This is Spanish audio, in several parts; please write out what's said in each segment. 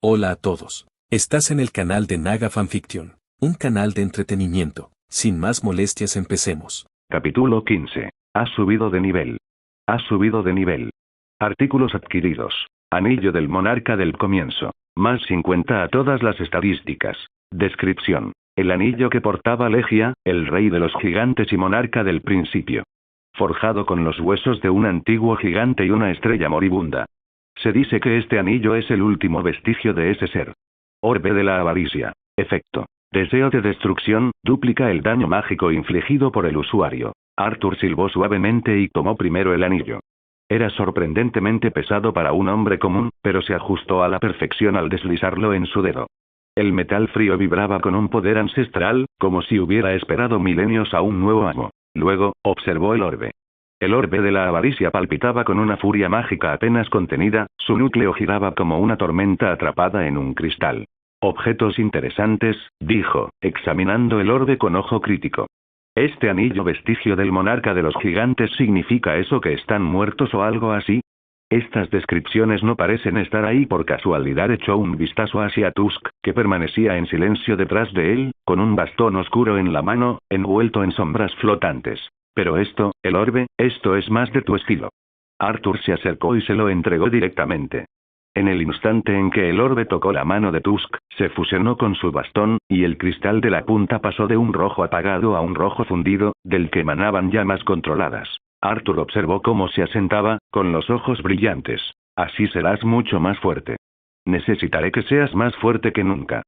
Hola a todos. Estás en el canal de Naga Fanfiction, un canal de entretenimiento. Sin más molestias, empecemos. Capítulo 15. Has subido de nivel. Has subido de nivel. Artículos adquiridos. Anillo del monarca del comienzo. Más 50 a todas las estadísticas. Descripción. El anillo que portaba Legia, el rey de los gigantes y monarca del principio. Forjado con los huesos de un antiguo gigante y una estrella moribunda. Se dice que este anillo es el último vestigio de ese ser. Orbe de la avaricia. Efecto. Deseo de destrucción, duplica el daño mágico infligido por el usuario. Arthur silbó suavemente y tomó primero el anillo. Era sorprendentemente pesado para un hombre común, pero se ajustó a la perfección al deslizarlo en su dedo. El metal frío vibraba con un poder ancestral, como si hubiera esperado milenios a un nuevo amo. Luego, observó el orbe. El orbe de la avaricia palpitaba con una furia mágica apenas contenida, su núcleo giraba como una tormenta atrapada en un cristal. Objetos interesantes, dijo, examinando el orbe con ojo crítico. ¿Este anillo vestigio del monarca de los gigantes significa eso que están muertos o algo así? Estas descripciones no parecen estar ahí por casualidad. Echó un vistazo hacia Tusk, que permanecía en silencio detrás de él, con un bastón oscuro en la mano, envuelto en sombras flotantes. Pero esto, el orbe, esto es más de tu estilo. Arthur se acercó y se lo entregó directamente. En el instante en que el orbe tocó la mano de Tusk, se fusionó con su bastón, y el cristal de la punta pasó de un rojo apagado a un rojo fundido, del que emanaban llamas controladas. Arthur observó cómo se asentaba, con los ojos brillantes. Así serás mucho más fuerte. Necesitaré que seas más fuerte que nunca.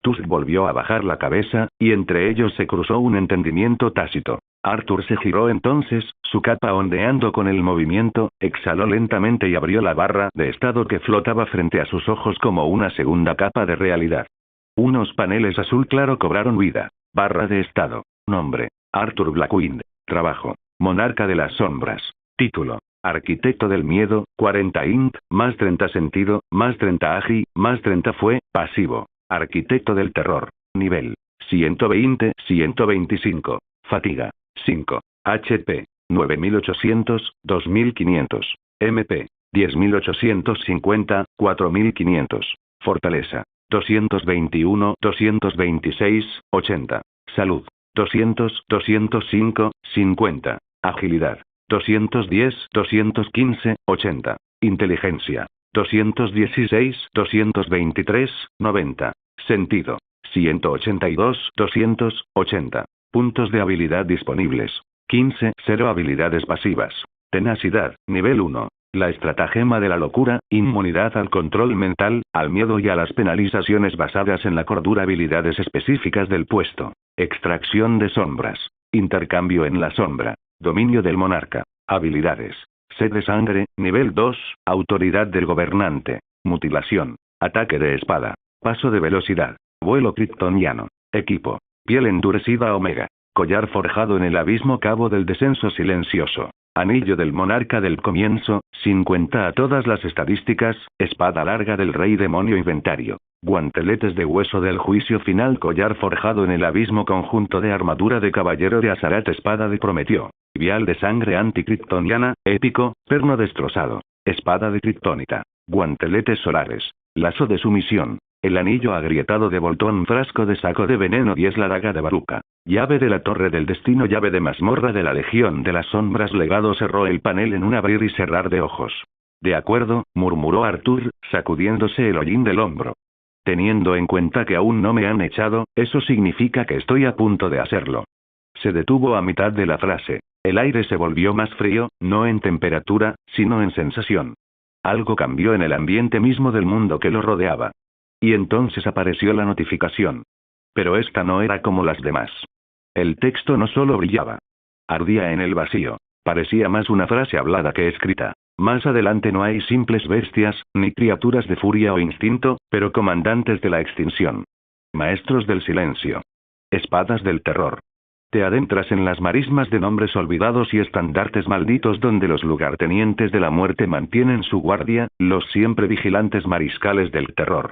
Tusk volvió a bajar la cabeza, y entre ellos se cruzó un entendimiento tácito. Arthur se giró entonces, su capa ondeando con el movimiento, exhaló lentamente y abrió la barra de estado que flotaba frente a sus ojos como una segunda capa de realidad. Unos paneles azul claro cobraron vida. Barra de estado. Nombre: Arthur Blackwind. Trabajo: Monarca de las sombras. Título: Arquitecto del miedo, 40 int, más 30 sentido, más 30 agi, más 30 fue, pasivo. Arquitecto del terror. Nivel: 120, 125. Fatiga: 5. HP: 9800, 2500. MP: 10850, 4500. Fortaleza: 221, 226, 80. Salud: 200, 205, 50. Agilidad: 210, 215, 80. Inteligencia: 216, 223, 90. Sentido: 182, 280. Puntos de habilidad disponibles: 15, 0 habilidades pasivas. Tenacidad, nivel 1. La estratagema de la locura, inmunidad al control mental, al miedo y a las penalizaciones basadas en la cordura. Habilidades específicas del puesto: extracción de sombras, intercambio en la sombra, dominio del monarca. Habilidades: sed de sangre, nivel 2, autoridad del gobernante, mutilación, ataque de espada, paso de velocidad, vuelo kryptoniano. Equipo: piel endurecida omega, collar forjado en el abismo, cabo del descenso silencioso, anillo del monarca del comienzo, 50 a todas las estadísticas, espada larga del rey demonio, inventario, guanteletes de hueso del juicio final, collar forjado en el abismo, conjunto de armadura de caballero de Azarat, espada de Prometeo, vial de sangre anticriptoniana, épico, perno destrozado, espada de kriptonita, guanteletes solares, lazo de sumisión, el anillo agrietado de Boltón, frasco de saco de veneno, 10 la daga de Baruca, llave de la torre del destino, llave de mazmorra de la legión de las sombras, legado. Cerró el panel en un abrir y cerrar de ojos. De acuerdo, murmuró Arthur, sacudiéndose el hollín del hombro. Teniendo en cuenta que aún no me han echado, eso significa que estoy a punto de hacerlo. Se detuvo a mitad de la frase. El aire se volvió más frío, no en temperatura, sino en sensación. Algo cambió en el ambiente mismo del mundo que lo rodeaba. Y entonces apareció la notificación. Pero esta no era como las demás. El texto no solo brillaba. Ardía en el vacío. Parecía más una frase hablada que escrita. Más adelante no hay simples bestias, ni criaturas de furia o instinto, pero comandantes de la extinción. Maestros del silencio. Espadas del terror. Te adentras en las marismas de nombres olvidados y estandartes malditos, donde los lugartenientes de la muerte mantienen su guardia, los siempre vigilantes mariscales del terror.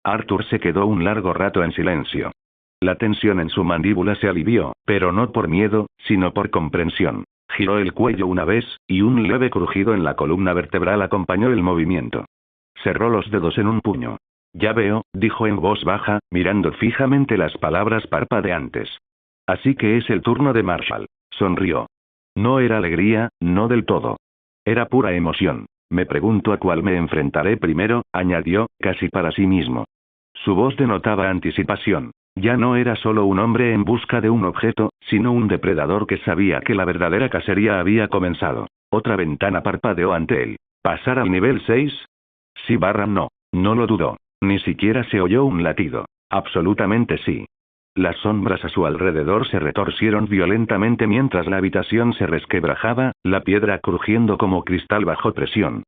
Arthur se quedó un largo rato en silencio. La tensión en su mandíbula se alivió, pero no por miedo, sino por comprensión. Giró el cuello una vez, y un leve crujido en la columna vertebral acompañó el movimiento. Cerró los dedos en un puño. Ya veo, dijo en voz baja, mirando fijamente las palabras parpadeantes. Así que es el turno de Marshall. Sonrió. No era alegría, no del todo. Era pura emoción. Me pregunto a cuál me enfrentaré primero, añadió, casi para sí mismo. Su voz denotaba anticipación. Ya no era solo un hombre en busca de un objeto, sino un depredador que sabía que la verdadera cacería había comenzado. Otra ventana parpadeó ante él. ¿Pasar al nivel 6? Sí barra no. No lo dudó. Ni siquiera se oyó un latido. Absolutamente sí. Las sombras a su alrededor se retorcieron violentamente mientras la habitación se resquebrajaba, la piedra crujiendo como cristal bajo presión.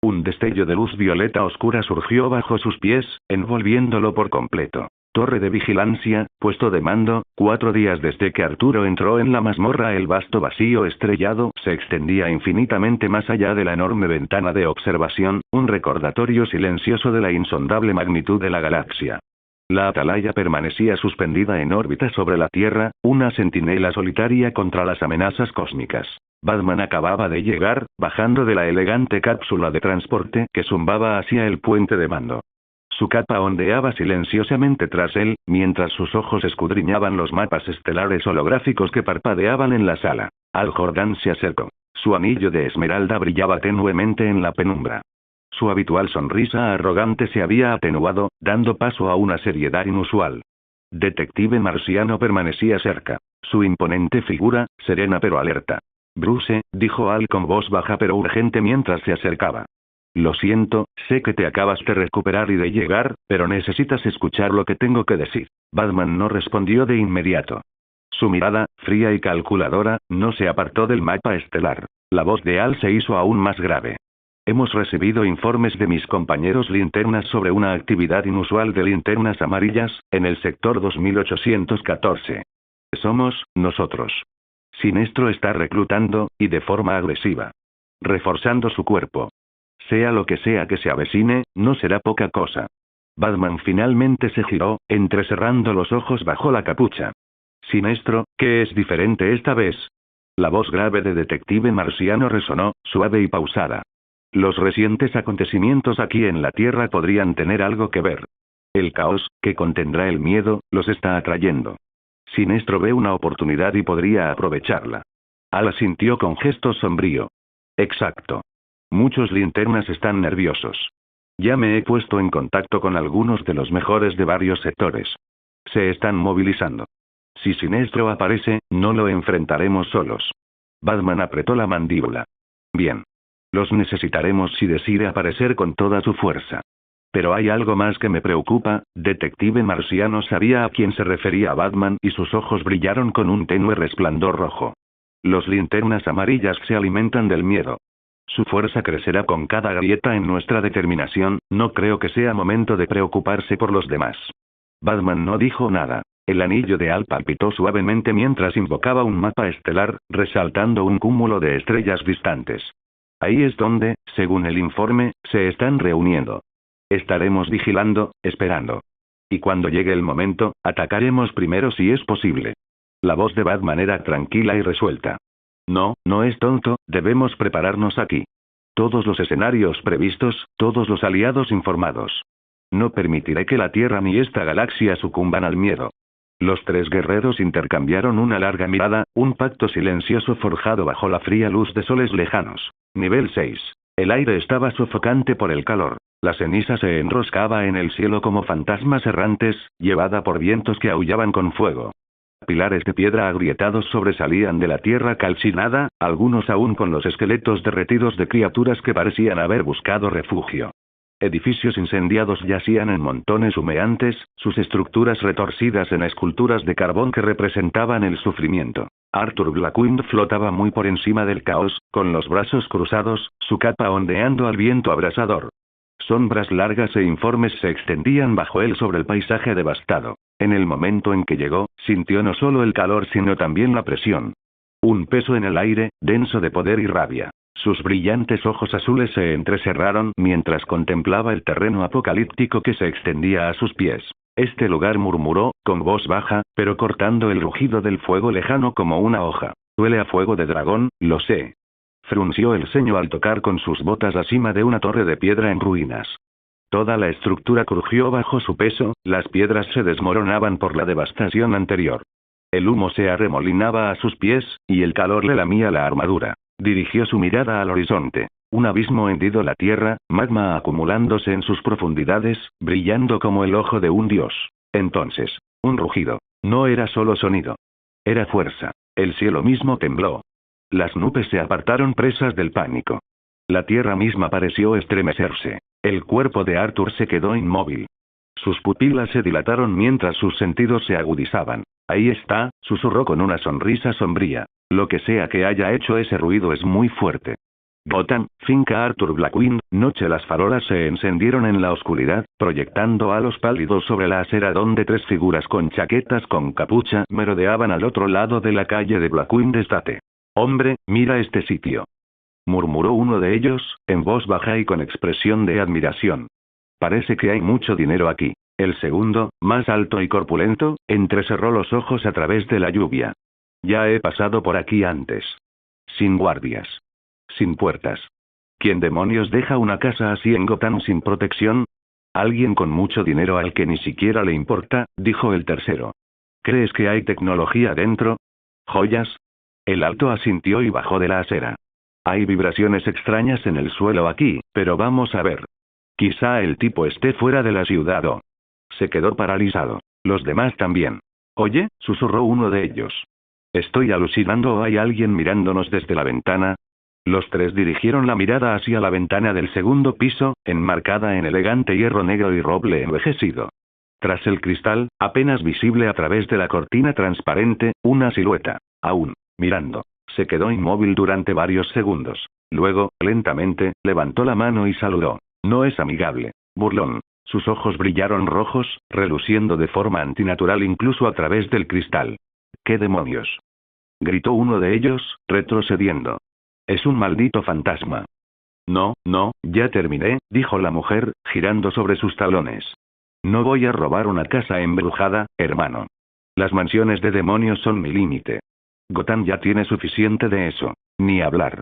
Un destello de luz violeta oscura surgió bajo sus pies, envolviéndolo por completo. Torre de vigilancia, puesto de mando, 4 días desde que Arturo entró en la mazmorra el vasto vacío estrellado se extendía infinitamente más allá de la enorme ventana de observación, un recordatorio silencioso de la insondable magnitud de la galaxia. La atalaya permanecía suspendida en órbita sobre la Tierra, una centinela solitaria contra las amenazas cósmicas. Batman acababa de llegar, bajando de la elegante cápsula de transporte que zumbaba hacia el puente de mando. Su capa ondeaba silenciosamente tras él, mientras sus ojos escudriñaban los mapas estelares holográficos que parpadeaban en la sala. Al Jordan se acercó. Su anillo de esmeralda brillaba tenuemente en la penumbra. Su habitual sonrisa arrogante se había atenuado, dando paso a una seriedad inusual. Detective marciano permanecía cerca. Su imponente figura, serena pero alerta. Bruce, dijo Al con voz baja pero urgente mientras se acercaba. Lo siento, sé que te acabas de recuperar y de llegar, pero necesitas escuchar lo que tengo que decir. Batman no respondió de inmediato. Su mirada, fría y calculadora, no se apartó del mapa estelar. La voz de Al se hizo aún más grave. Hemos recibido informes de mis compañeros linternas sobre una actividad inusual de linternas amarillas, en el sector 2814. Somos, nosotros. Sinestro está reclutando, y de forma agresiva. Reforzando su cuerpo. Sea lo que sea que se avecine, no será poca cosa. Batman finalmente se giró, entrecerrando los ojos bajo la capucha. Sinestro, ¿qué es diferente esta vez? La voz grave de detective marciano resonó, suave y pausada. Los recientes acontecimientos aquí en la Tierra podrían tener algo que ver. El caos, que contendrá el miedo, los está atrayendo. Sinestro ve una oportunidad y podría aprovecharla. Al asintió con gesto sombrío. Exacto. Muchos linternas están nerviosos. Ya me he puesto en contacto con algunos de los mejores de varios sectores. Se están movilizando. Si Sinestro aparece, no lo enfrentaremos solos. Batman apretó la mandíbula. Bien. Los necesitaremos si decide aparecer con toda su fuerza. Pero hay algo más que me preocupa. Detective marciano sabía a quién se refería Batman y sus ojos brillaron con un tenue resplandor rojo. Los linternas amarillas se alimentan del miedo. Su fuerza crecerá con cada grieta en nuestra determinación, no creo que sea momento de preocuparse por los demás. Batman no dijo nada. El anillo de Al palpitó suavemente mientras invocaba un mapa estelar, resaltando un cúmulo de estrellas distantes. Ahí es donde, según el informe, se están reuniendo. Estaremos vigilando, esperando. Y cuando llegue el momento, atacaremos primero si es posible. La voz de Batman era tranquila y resuelta. No, no es tonto, debemos prepararnos aquí. Todos los escenarios previstos, todos los aliados informados. No permitiré que la Tierra ni esta galaxia sucumban al miedo. Los 3 guerreros intercambiaron una larga mirada, un pacto silencioso forjado bajo la fría luz de soles lejanos. Nivel 6. El aire estaba sofocante por el calor. La ceniza se enroscaba en el cielo como fantasmas errantes, llevada por vientos que aullaban con fuego. Pilares de piedra agrietados sobresalían de la tierra calcinada, algunos aún con los esqueletos derretidos de criaturas que parecían haber buscado refugio. Edificios incendiados yacían en montones humeantes, sus estructuras retorcidas en esculturas de carbón que representaban el sufrimiento. Arthur Blackwind flotaba muy por encima del caos, con los brazos cruzados, su capa ondeando al viento abrasador. Sombras largas e informes se extendían bajo él sobre el paisaje devastado. En el momento en que llegó, sintió no solo el calor sino también la presión. Un peso en el aire, denso de poder y rabia. Sus brillantes ojos azules se entrecerraron mientras contemplaba el terreno apocalíptico que se extendía a sus pies. Este lugar, murmuró, con voz baja, pero cortando el rugido del fuego lejano como una hoja. Huele a fuego de dragón, lo sé. Frunció el ceño al tocar con sus botas la cima de una torre de piedra en ruinas. Toda la estructura crujió bajo su peso, las piedras se desmoronaban por la devastación anterior. El humo se arremolinaba a sus pies, y el calor le lamía la armadura. Dirigió su mirada al horizonte. Un abismo hendido la tierra, magma acumulándose en sus profundidades, brillando como el ojo de un dios. Entonces, un rugido. No era solo sonido. Era fuerza. El cielo mismo tembló. Las nubes se apartaron presas del pánico. La tierra misma pareció estremecerse. El cuerpo de Arthur se quedó inmóvil. Sus pupilas se dilataron mientras sus sentidos se agudizaban. Ahí está, susurró con una sonrisa sombría. Lo que sea que haya hecho ese ruido es muy fuerte. Gotham, finca Arthur Blackwind, noche. Las farolas se encendieron en la oscuridad, proyectando halos pálidos sobre la acera donde 3 figuras con chaquetas con capucha merodeaban al otro lado de la calle de Blackwind Estate. Hombre, mira este sitio. Murmuró uno de ellos, en voz baja y con expresión de admiración. Parece que hay mucho dinero aquí. El segundo, más alto y corpulento, entrecerró los ojos a través de la lluvia. Ya he pasado por aquí antes. Sin guardias. Sin puertas. ¿Quién demonios deja una casa así en Gotham sin protección? Alguien con mucho dinero al que ni siquiera le importa, dijo el tercero. ¿Crees que hay tecnología dentro? ¿Joyas? El alto asintió y bajó de la acera. Hay vibraciones extrañas en el suelo aquí, pero vamos a ver. Quizá el tipo esté fuera de la ciudad o... Se quedó paralizado. Los demás también. Oye, susurró uno de ellos. ¿Estoy alucinando o hay alguien mirándonos desde la ventana? Los 3 dirigieron la mirada hacia la ventana del segundo piso, enmarcada en elegante hierro negro y roble envejecido. Tras el cristal, apenas visible a través de la cortina transparente, una silueta. Aún, mirando. Se quedó inmóvil durante varios segundos. Luego, lentamente, levantó la mano y saludó. No es amigable. Burlón. Sus ojos brillaron rojos, reluciendo de forma antinatural incluso a través del cristal. ¿Qué demonios? Gritó uno de ellos, retrocediendo. Es un maldito fantasma. No, ya terminé, dijo la mujer, girando sobre sus talones. No voy a robar una casa embrujada, hermano. Las mansiones de demonios son mi límite. Gotham ya tiene suficiente de eso. Ni hablar.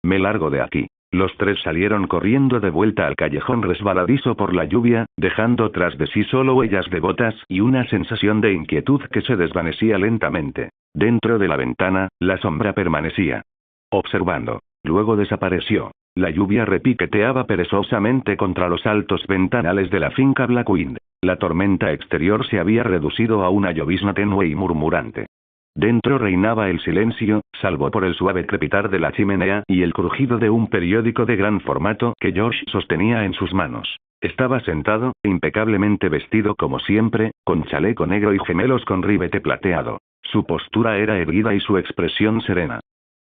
Me largo de aquí. Los 3 salieron corriendo de vuelta al callejón resbaladizo por la lluvia, dejando tras de sí solo huellas de botas y una sensación de inquietud que se desvanecía lentamente. Dentro de la ventana, la sombra permanecía. Observando. Luego desapareció. La lluvia repiqueteaba perezosamente contra los altos ventanales de la finca Blackwind. La tormenta exterior se había reducido a una llovizna tenue y murmurante. Dentro reinaba el silencio, salvo por el suave crepitar de la chimenea y el crujido de un periódico de gran formato que George sostenía en sus manos. Estaba sentado, impecablemente vestido como siempre, con chaleco negro y gemelos con ribete plateado. Su postura era erguida y su expresión serena.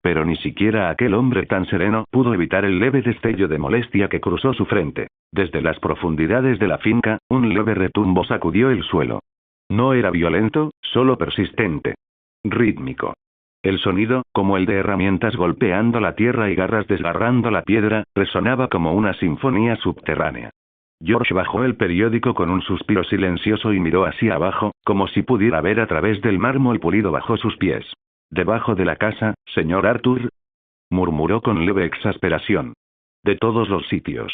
Pero ni siquiera aquel hombre tan sereno pudo evitar el leve destello de molestia que cruzó su frente. Desde las profundidades de la finca, un leve retumbo sacudió el suelo. No era violento, solo persistente. Rítmico. El sonido, como el de herramientas golpeando la tierra y garras desgarrando la piedra, resonaba como una sinfonía subterránea. George bajó el periódico con un suspiro silencioso y miró hacia abajo, como si pudiera ver a través del mármol pulido bajo sus pies. ¿Debajo de la casa, señor Arthur? Murmuró con leve exasperación. De todos los sitios.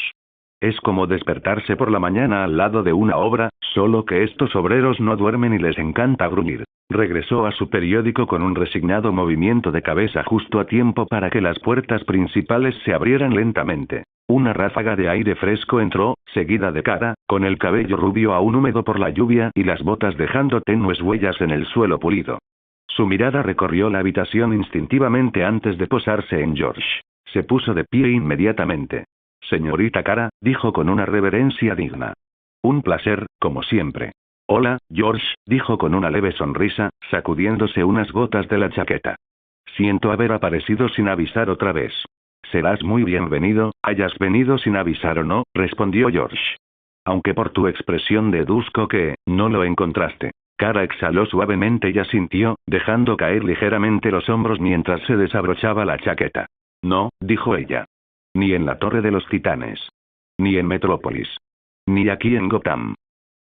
Es como despertarse por la mañana al lado de una obra, solo que estos obreros no duermen y les encanta gruñir. Regresó a su periódico con un resignado movimiento de cabeza justo a tiempo para que las puertas principales se abrieran lentamente. Una ráfaga de aire fresco entró, seguida de cara, con el cabello rubio aún húmedo por la lluvia y las botas dejando tenues huellas en el suelo pulido. Su mirada recorrió la habitación instintivamente antes de posarse en George. Se puso de pie inmediatamente. Señorita Cara, dijo con una reverencia digna. Un placer, como siempre. Hola, George, dijo con una leve sonrisa, sacudiéndose unas gotas de la chaqueta. Siento haber aparecido sin avisar otra vez. Serás muy bienvenido, hayas venido sin avisar o no, respondió George. Aunque por tu expresión deduzco que, no lo encontraste. Cara exhaló suavemente y asintió, dejando caer ligeramente los hombros mientras se desabrochaba la chaqueta. No, dijo ella. Ni en la Torre de los Titanes. Ni en Metrópolis. Ni aquí en Gotham.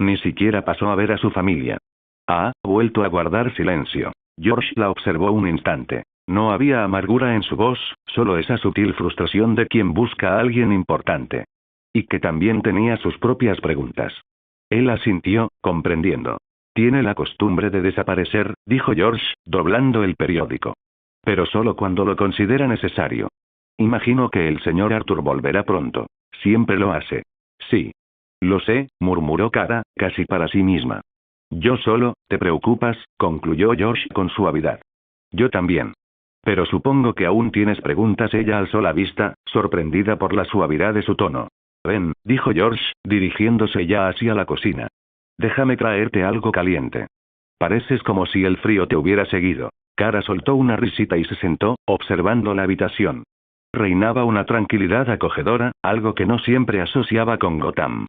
Ni siquiera pasó a ver a su familia. Ha vuelto a guardar silencio. George la observó un instante. No había amargura en su voz, solo esa sutil frustración de quien busca a alguien importante. y que también tenía sus propias preguntas. Él asintió, comprendiendo. Tiene la costumbre de desaparecer, dijo George, doblando el periódico. Pero solo cuando lo considera necesario. Imagino que el señor Arthur volverá pronto. Siempre lo hace. Sí. Lo sé, murmuró Kara, casi para sí misma. Yo solo, ¿te preocupas?, concluyó George con suavidad. Yo también. Pero supongo que aún tienes preguntas. Ella alzó la vista, sorprendida por la suavidad de su tono. Ven, dijo George, dirigiéndose ya hacia la cocina. Déjame traerte algo caliente. Pareces como si el frío te hubiera seguido. Kara soltó una risita y se sentó, observando la habitación. Reinaba una tranquilidad acogedora, algo que no siempre asociaba con Gotham.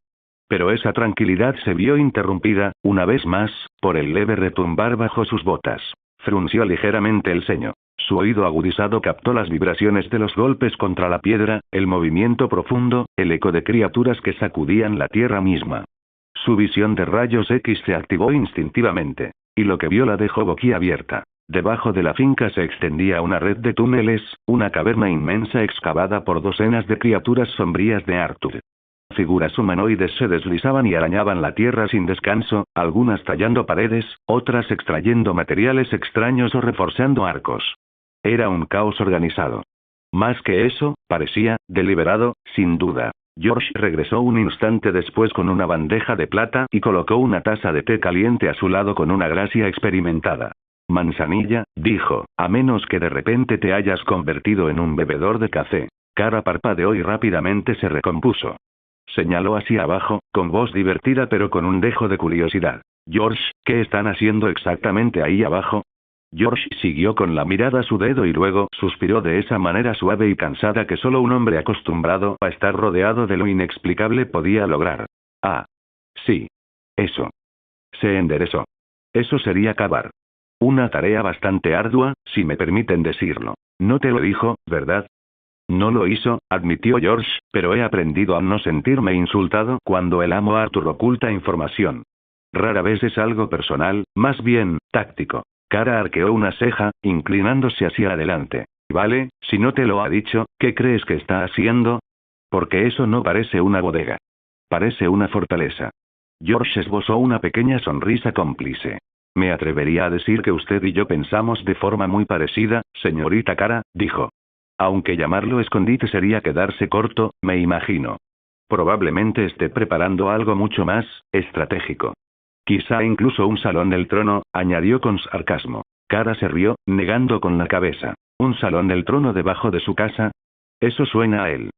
Pero esa tranquilidad se vio interrumpida, una vez más, por el leve retumbar bajo sus botas. Frunció ligeramente el ceño. Su oído agudizado captó las vibraciones de los golpes contra la piedra, el movimiento profundo, el eco de criaturas que sacudían la tierra misma. Su visión de rayos X se activó instintivamente. Y lo que vio la dejó boquiabierta. Debajo de la finca se extendía una red de túneles, una caverna inmensa excavada por docenas de criaturas sombrías de Arthur. Figuras humanoides se deslizaban y arañaban la tierra sin descanso, algunas tallando paredes, otras extrayendo materiales extraños o reforzando arcos. Era un caos organizado. Más que eso, parecía, deliberado, sin duda. George regresó un instante después con una bandeja de plata y colocó una taza de té caliente a su lado con una gracia experimentada. Manzanilla, dijo, a menos que de repente te hayas convertido en un bebedor de café. Kara parpadeó y rápidamente se recompuso. Señaló hacia abajo, con voz divertida pero con un dejo de curiosidad. George, ¿qué están haciendo exactamente ahí abajo? George siguió con la mirada su dedo y luego suspiró de esa manera suave y cansada que solo un hombre acostumbrado a estar rodeado de lo inexplicable podía lograr. Ah. Sí. Eso. Se enderezó. Eso sería cavar. Una tarea bastante ardua, si me permiten decirlo. No te lo dijo, ¿verdad? No lo hizo, admitió George, pero he aprendido a no sentirme insultado cuando el amo Arthur oculta información. Rara vez es algo personal, más bien, táctico. Kara arqueó una ceja, inclinándose hacia adelante. Vale, si no te lo ha dicho, ¿qué crees que está haciendo? Porque eso no parece una bodega. Parece una fortaleza. George esbozó una pequeña sonrisa cómplice. Me atrevería a decir que usted y yo pensamos de forma muy parecida, señorita Kara, dijo. Aunque llamarlo escondite sería quedarse corto, me imagino. Probablemente esté preparando algo mucho más estratégico. Quizá incluso un salón del trono, añadió con sarcasmo. Kara se rió, negando con la cabeza. ¿Un salón del trono debajo de su casa? Eso suena a él.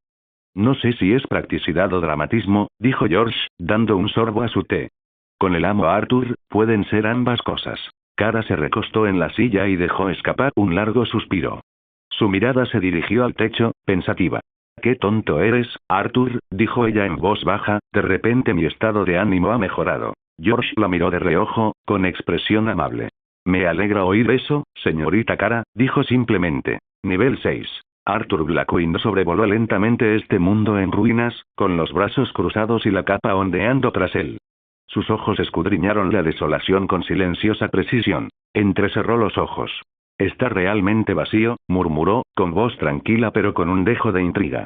No sé si es practicidad o dramatismo, dijo George, dando un sorbo a su té. Con el amo Arthur, pueden ser ambas cosas. Kara se recostó en la silla y dejó escapar un largo suspiro. Su mirada se dirigió al techo, pensativa. «Qué tonto eres, Arthur», dijo ella en voz baja, «de repente mi estado de ánimo ha mejorado». George la miró de reojo, con expresión amable. «Me alegra oír eso, señorita Kara», dijo simplemente. Nivel 6. Arthur Blackwind sobrevoló lentamente este mundo en ruinas, con los brazos cruzados y la capa ondeando tras él. Sus ojos escudriñaron la desolación con silenciosa precisión. Entrecerró los ojos. «Está realmente vacío», murmuró, con voz tranquila pero con un dejo de intriga.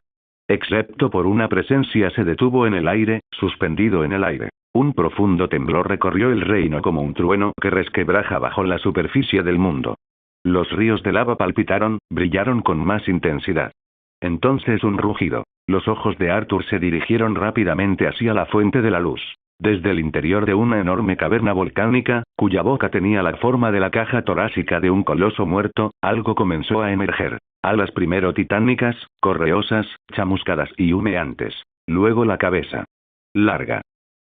Excepto por una presencia se detuvo en el aire, suspendido en el aire. Un profundo temblor recorrió el reino como un trueno que resquebraja bajo la superficie del mundo. Los ríos de lava palpitaron, brillaron con más intensidad. Entonces un rugido. Los ojos de Arthur se dirigieron rápidamente hacia la fuente de la luz. Desde el interior de una enorme caverna volcánica, cuya boca tenía la forma de la caja torácica de un coloso muerto, algo comenzó a emerger. Alas primero titánicas, correosas, chamuscadas y humeantes. Luego la cabeza. Larga.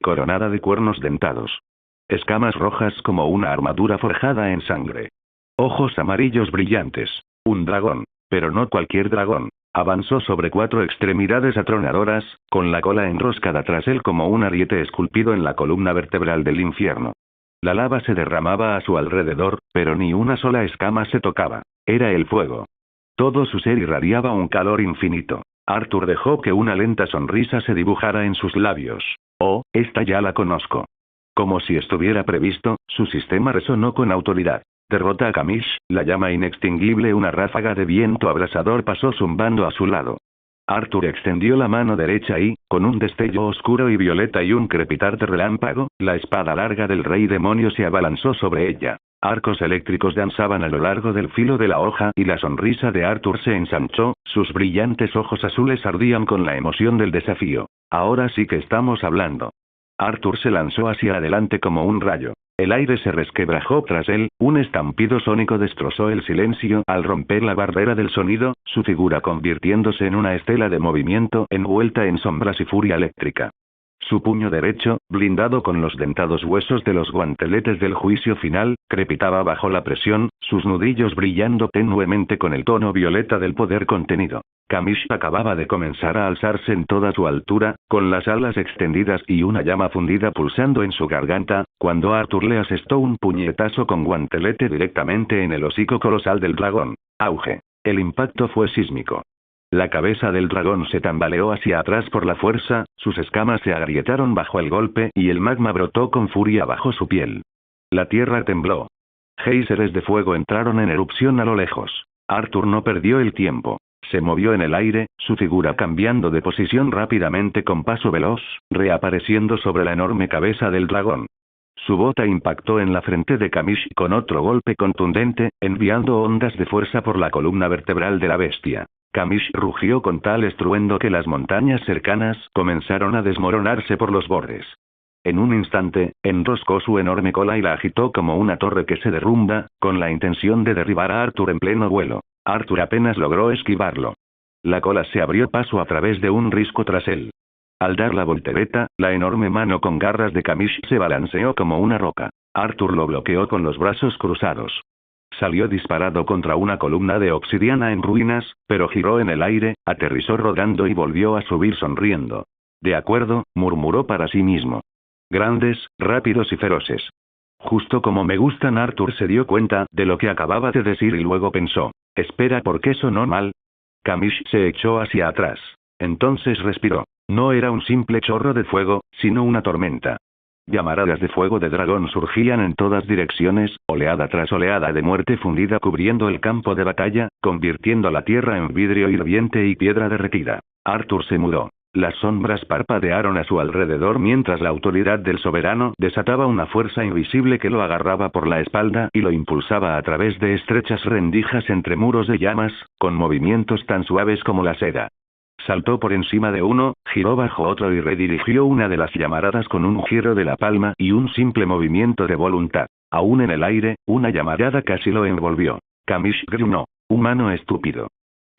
Coronada de cuernos dentados. Escamas rojas como una armadura forjada en sangre. Ojos amarillos brillantes. Un dragón. Pero no cualquier dragón. Avanzó sobre 4 extremidades atronadoras, con la cola enroscada tras él como un ariete esculpido en la columna vertebral del infierno. La lava se derramaba a su alrededor, pero ni una sola escama se tocaba. Era el fuego. Todo su ser irradiaba un calor infinito. Arthur dejó que una lenta sonrisa se dibujara en sus labios. Oh, esta ya la conozco. Como si estuviera previsto, su sistema resonó con autoridad. Derrota a Kamish, la llama inextinguible. Una ráfaga de viento abrasador pasó zumbando a su lado. Arthur extendió la mano derecha y, con un destello oscuro y violeta y un crepitar de relámpago, la espada larga del rey demonio se abalanzó sobre ella. Arcos eléctricos danzaban a lo largo del filo de la hoja y la sonrisa de Arthur se ensanchó, sus brillantes ojos azules ardían con la emoción del desafío. Ahora sí que estamos hablando. Arthur se lanzó hacia adelante como un rayo. El aire se resquebrajó tras él, un estampido sónico destrozó el silencio al romper la barrera del sonido, su figura convirtiéndose en una estela de movimiento envuelta en sombras y furia eléctrica. Su puño derecho, blindado con los dentados huesos de los guanteletes del juicio final, crepitaba bajo la presión, sus nudillos brillando tenuemente con el tono violeta del poder contenido. Kamish acababa de comenzar a alzarse en toda su altura, con las alas extendidas y una llama fundida pulsando en su garganta, cuando Arthur le asestó un puñetazo con guantelete directamente en el hocico colosal del dragón. Auge. El impacto fue sísmico. La cabeza del dragón se tambaleó hacia atrás por la fuerza, sus escamas se agrietaron bajo el golpe y el magma brotó con furia bajo su piel. La tierra tembló. Géiseres de fuego entraron en erupción a lo lejos. Arthur no perdió el tiempo. Se movió en el aire, su figura cambiando de posición rápidamente con paso veloz, reapareciendo sobre la enorme cabeza del dragón. Su bota impactó en la frente de Kamish con otro golpe contundente, enviando ondas de fuerza por la columna vertebral de la bestia. Kamish rugió con tal estruendo que las montañas cercanas comenzaron a desmoronarse por los bordes. En un instante, enroscó su enorme cola y la agitó como una torre que se derrumba, con la intención de derribar a Arthur en pleno vuelo. Arthur apenas logró esquivarlo. La cola se abrió paso a través de un risco tras él. Al dar la voltereta, la enorme mano con garras de Kamish se balanceó como una roca. Arthur lo bloqueó con los brazos cruzados. Salió disparado contra una columna de obsidiana en ruinas, pero giró en el aire, aterrizó rodando y volvió a subir sonriendo. De acuerdo, murmuró para sí mismo. Grandes, rápidos y feroces. Justo como me gustan. Arthur se dio cuenta de lo que acababa de decir y luego pensó. Espera, ¿por qué sonó mal? Kamish se echó hacia atrás. Entonces respiró. No era un simple chorro de fuego, sino una tormenta. Llamaradas de fuego de dragón surgían en todas direcciones, oleada tras oleada de muerte fundida cubriendo el campo de batalla, convirtiendo la tierra en vidrio hirviente y piedra derretida. Arthur se mudó. Las sombras parpadearon a su alrededor mientras la autoridad del soberano desataba una fuerza invisible que lo agarraba por la espalda y lo impulsaba a través de estrechas rendijas entre muros de llamas, con movimientos tan suaves como la seda. Saltó por encima de uno, giró bajo otro y redirigió una de las llamaradas con un giro de la palma y un simple movimiento de voluntad. Aún en el aire, una llamarada casi lo envolvió. Kamish gruñó. Humano estúpido.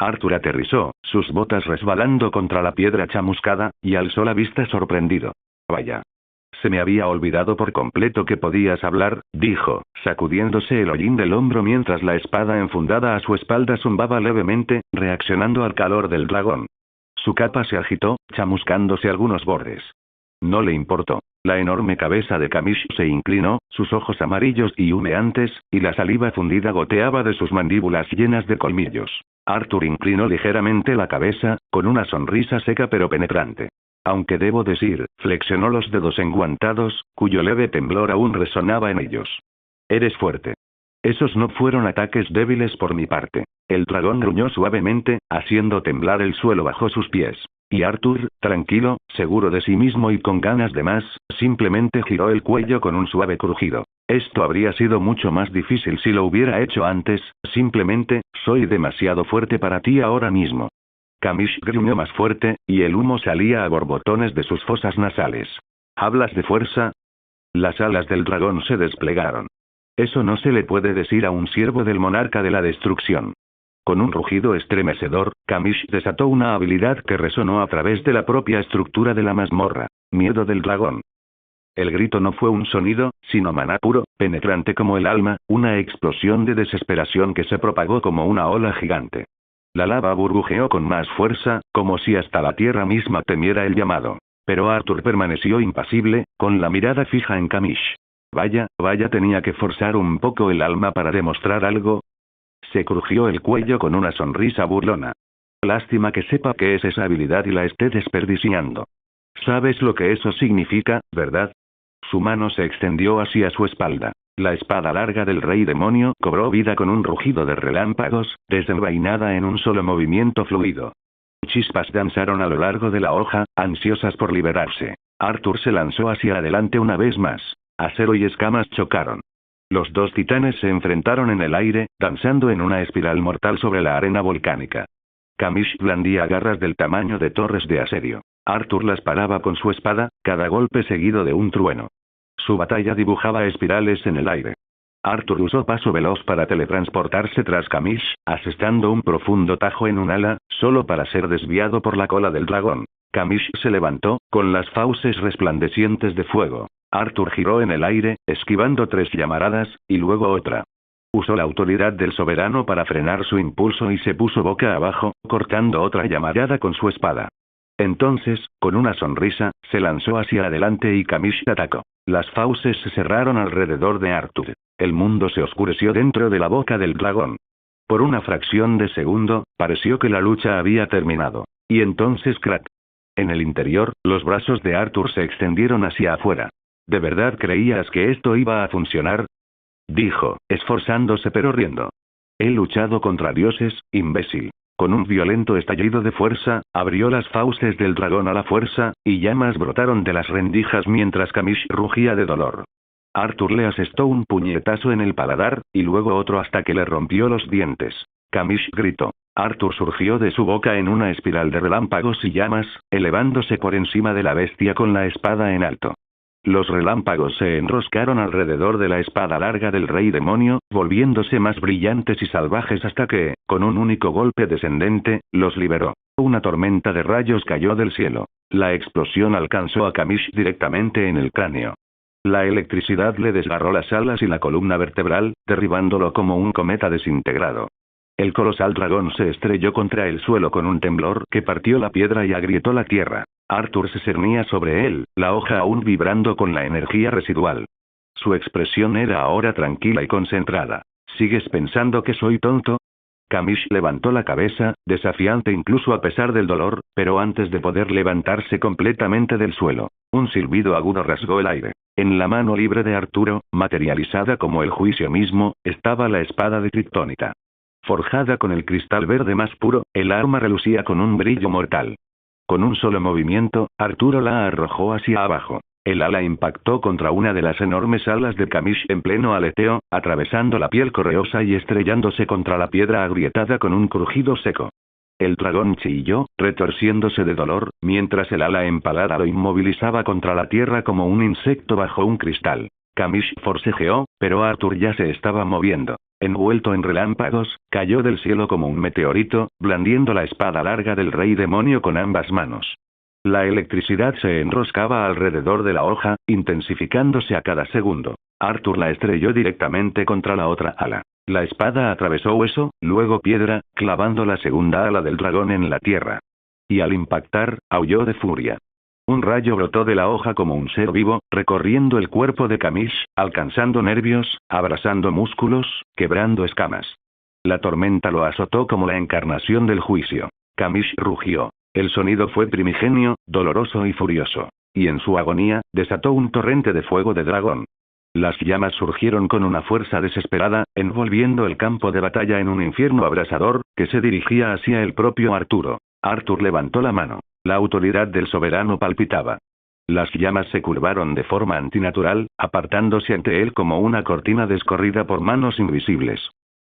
Arthur aterrizó, sus botas resbalando contra la piedra chamuscada, y alzó la vista sorprendido. Vaya. Se me había olvidado por completo que podías hablar, dijo, sacudiéndose el hollín del hombro mientras la espada enfundada a su espalda zumbaba levemente, reaccionando al calor del dragón. Su capa se agitó, chamuscándose algunos bordes. No le importó. La enorme cabeza de Kamish se inclinó, sus ojos amarillos y humeantes, y la saliva fundida goteaba de sus mandíbulas llenas de colmillos. Arthur inclinó ligeramente la cabeza, con una sonrisa seca pero penetrante. Aunque debo decir, flexionó los dedos enguantados, cuyo leve temblor aún resonaba en ellos. Eres fuerte. Esos no fueron ataques débiles por mi parte. El dragón gruñó suavemente, haciendo temblar el suelo bajo sus pies. Y Arthur, tranquilo, seguro de sí mismo y con ganas de más, simplemente giró el cuello con un suave crujido. Esto habría sido mucho más difícil si lo hubiera hecho antes, simplemente, soy demasiado fuerte para ti ahora mismo. Kamish gruñó más fuerte, y el humo salía a borbotones de sus fosas nasales. ¿Hablas de fuerza? Las alas del dragón se desplegaron. Eso no se le puede decir a un siervo del monarca de la destrucción. Con un rugido estremecedor, Kamish desató una habilidad que resonó a través de la propia estructura de la mazmorra. Miedo del dragón. El grito no fue un sonido, sino maná puro, penetrante como el alma, una explosión de desesperación que se propagó como una ola gigante. La lava burbujeó con más fuerza, como si hasta la tierra misma temiera el llamado. Pero Arthur permaneció impasible, con la mirada fija en Kamish. Vaya, tenía que forzar un poco el alma para demostrar algo. Se crujió el cuello con una sonrisa burlona. Lástima que sepa qué es esa habilidad y la esté desperdiciando. ¿Sabes lo que eso significa, verdad? Su mano se extendió hacia su espalda. La espada larga del rey demonio cobró vida con un rugido de relámpagos, desenvainada en un solo movimiento fluido. Chispas danzaron a lo largo de la hoja, ansiosas por liberarse. Arthur se lanzó hacia adelante una vez más. Acero y escamas chocaron. Los dos titanes se enfrentaron en el aire, danzando en una espiral mortal sobre la arena volcánica. Kamish blandía garras del tamaño de torres de asedio. Arthur las paraba con su espada, cada golpe seguido de un trueno. Su batalla dibujaba espirales en el aire. Arthur usó paso veloz para teletransportarse tras Kamish, asestando un profundo tajo en un ala, solo para ser desviado por la cola del dragón. Kamish se levantó, con las fauces resplandecientes de fuego. Arthur giró en el aire, esquivando 3 llamaradas, y luego otra. Usó la autoridad del soberano para frenar su impulso y se puso boca abajo, cortando otra llamarada con su espada. Entonces, con una sonrisa, se lanzó hacia adelante y Kamish atacó. Las fauces se cerraron alrededor de Arthur. El mundo se oscureció dentro de la boca del dragón. Por una fracción de segundo, pareció que la lucha había terminado. Y entonces crack. En el interior, los brazos de Arthur se extendieron hacia afuera. ¿De verdad creías que esto iba a funcionar?, dijo, esforzándose pero riendo. He luchado contra dioses, imbécil. Con un violento estallido de fuerza, abrió las fauces del dragón a la fuerza, y llamas brotaron de las rendijas mientras Kamish rugía de dolor. Arthur le asestó un puñetazo en el paladar, y luego otro hasta que le rompió los dientes. Kamish gritó. Arthur surgió de su boca en una espiral de relámpagos y llamas, elevándose por encima de la bestia con la espada en alto. Los relámpagos se enroscaron alrededor de la espada larga del rey demonio, volviéndose más brillantes y salvajes hasta que, con un único golpe descendente, los liberó. Una tormenta de rayos cayó del cielo. La explosión alcanzó a Kamish directamente en el cráneo. La electricidad le desgarró las alas y la columna vertebral, derribándolo como un cometa desintegrado. El colosal dragón se estrelló contra el suelo con un temblor que partió la piedra y agrietó la tierra. Arthur se cernía sobre él, la hoja aún vibrando con la energía residual. Su expresión era ahora tranquila y concentrada. ¿Sigues pensando que soy tonto? Kamish levantó la cabeza, desafiante incluso a pesar del dolor, pero antes de poder levantarse completamente del suelo, un silbido agudo rasgó el aire. En la mano libre de Arturo, materializada como el juicio mismo, estaba la espada de kriptonita. Forjada con el cristal verde más puro, el arma relucía con un brillo mortal. Con un solo movimiento, Arturo la arrojó hacia abajo. El ala impactó contra una de las enormes alas de Kamish en pleno aleteo, atravesando la piel correosa y estrellándose contra la piedra agrietada con un crujido seco. El dragón chilló, retorciéndose de dolor, mientras el ala empalada lo inmovilizaba contra la tierra como un insecto bajo un cristal. Kamish forcejeó, pero Arthur ya se estaba moviendo. Envuelto en relámpagos, cayó del cielo como un meteorito, blandiendo la espada larga del rey demonio con ambas manos. La electricidad se enroscaba alrededor de la hoja, intensificándose a cada segundo. Arthur la estrelló directamente contra la otra ala. La espada atravesó hueso, luego piedra, clavando la segunda ala del dragón en la tierra. Y al impactar, aulló de furia. Un rayo brotó de la hoja como un ser vivo, recorriendo el cuerpo de Kamish, alcanzando nervios, abrasando músculos, quebrando escamas. La tormenta lo azotó como la encarnación del juicio. Kamish rugió. El sonido fue primigenio, doloroso y furioso. Y en su agonía, desató un torrente de fuego de dragón. Las llamas surgieron con una fuerza desesperada, envolviendo el campo de batalla en un infierno abrasador, que se dirigía hacia el propio Arturo. Arthur levantó la mano. La autoridad del soberano palpitaba. Las llamas se curvaron de forma antinatural, apartándose ante él como una cortina descorrida por manos invisibles.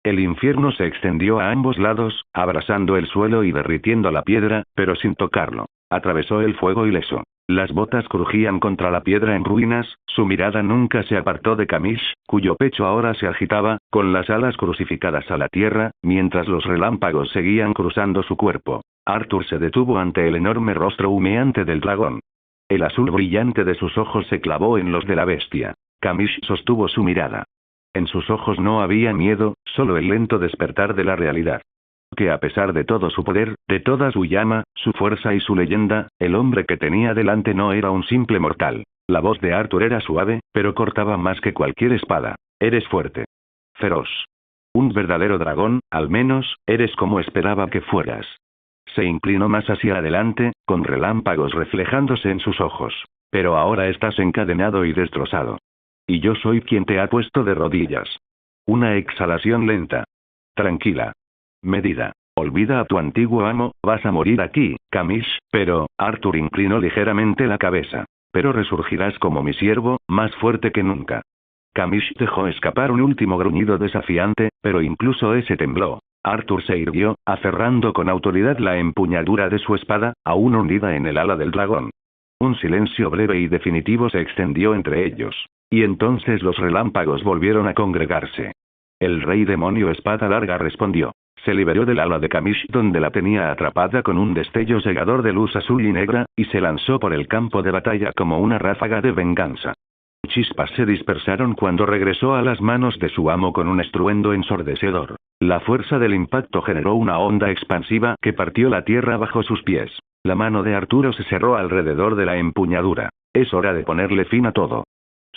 El infierno se extendió a ambos lados, abrasando el suelo y derritiendo la piedra, pero sin tocarlo. Atravesó el fuego ileso. Las botas crujían contra la piedra en ruinas, su mirada nunca se apartó de Kamish, cuyo pecho ahora se agitaba, con las alas crucificadas a la tierra, mientras los relámpagos seguían cruzando su cuerpo. Arthur se detuvo ante el enorme rostro humeante del dragón. El azul brillante de sus ojos se clavó en los de la bestia. Kamish sostuvo su mirada. En sus ojos no había miedo, solo el lento despertar de la realidad. Que a pesar de todo su poder, de toda su llama, su fuerza y su leyenda, el hombre que tenía delante no era un simple mortal. La voz de Arthur era suave, pero cortaba más que cualquier espada. Eres fuerte. Feroz. Un verdadero dragón, al menos, eres como esperaba que fueras. Se inclinó más hacia adelante, con relámpagos reflejándose en sus ojos. Pero ahora estás encadenado y destrozado. Y yo soy quien te ha puesto de rodillas. Una exhalación lenta. Tranquila. Medida. Olvida a tu antiguo amo, vas a morir aquí, Kamish, pero, Arthur inclinó ligeramente la cabeza. Pero resurgirás como mi siervo, más fuerte que nunca. Kamish dejó escapar un último gruñido desafiante, pero incluso ese tembló. Arthur se irguió, aferrando con autoridad la empuñadura de su espada, aún hundida en el ala del dragón. Un silencio breve y definitivo se extendió entre ellos. Y entonces los relámpagos volvieron a congregarse. El rey demonio espada larga respondió. Se liberó del ala de Kamish donde la tenía atrapada con un destello cegador de luz azul y negra, y se lanzó por el campo de batalla como una ráfaga de venganza. Chispas se dispersaron cuando regresó a las manos de su amo con un estruendo ensordecedor. La fuerza del impacto generó una onda expansiva que partió la tierra bajo sus pies. La mano de Arturo se cerró alrededor de la empuñadura. Es hora de ponerle fin a todo.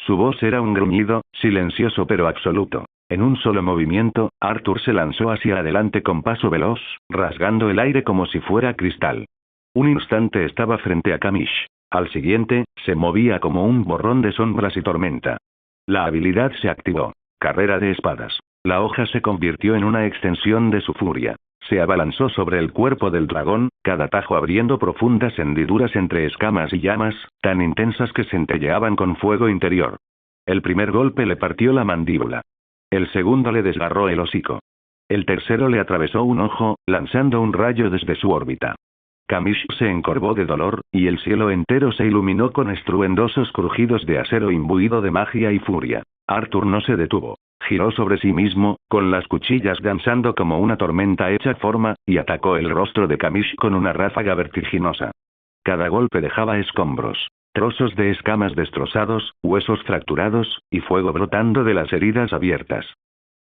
Su voz era un gruñido, silencioso pero absoluto. En un solo movimiento, Arthur se lanzó hacia adelante con paso veloz, rasgando el aire como si fuera cristal. Un instante estaba frente a Kamish. Al siguiente, se movía como un borrón de sombras y tormenta. La habilidad se activó. Carrera de espadas. La hoja se convirtió en una extensión de su furia. Se abalanzó sobre el cuerpo del dragón, cada tajo abriendo profundas hendiduras entre escamas y llamas, tan intensas que centelleaban con fuego interior. El primer golpe le partió la mandíbula. El segundo le desgarró el hocico. El tercero le atravesó un ojo, lanzando un rayo desde su órbita. Kamish se encorvó de dolor, y el cielo entero se iluminó con estruendosos crujidos de acero imbuido de magia y furia. Arthur no se detuvo. Giró sobre sí mismo, con las cuchillas danzando como una tormenta hecha forma, y atacó el rostro de Kamish con una ráfaga vertiginosa. Cada golpe dejaba escombros, trozos de escamas destrozados, huesos fracturados, y fuego brotando de las heridas abiertas.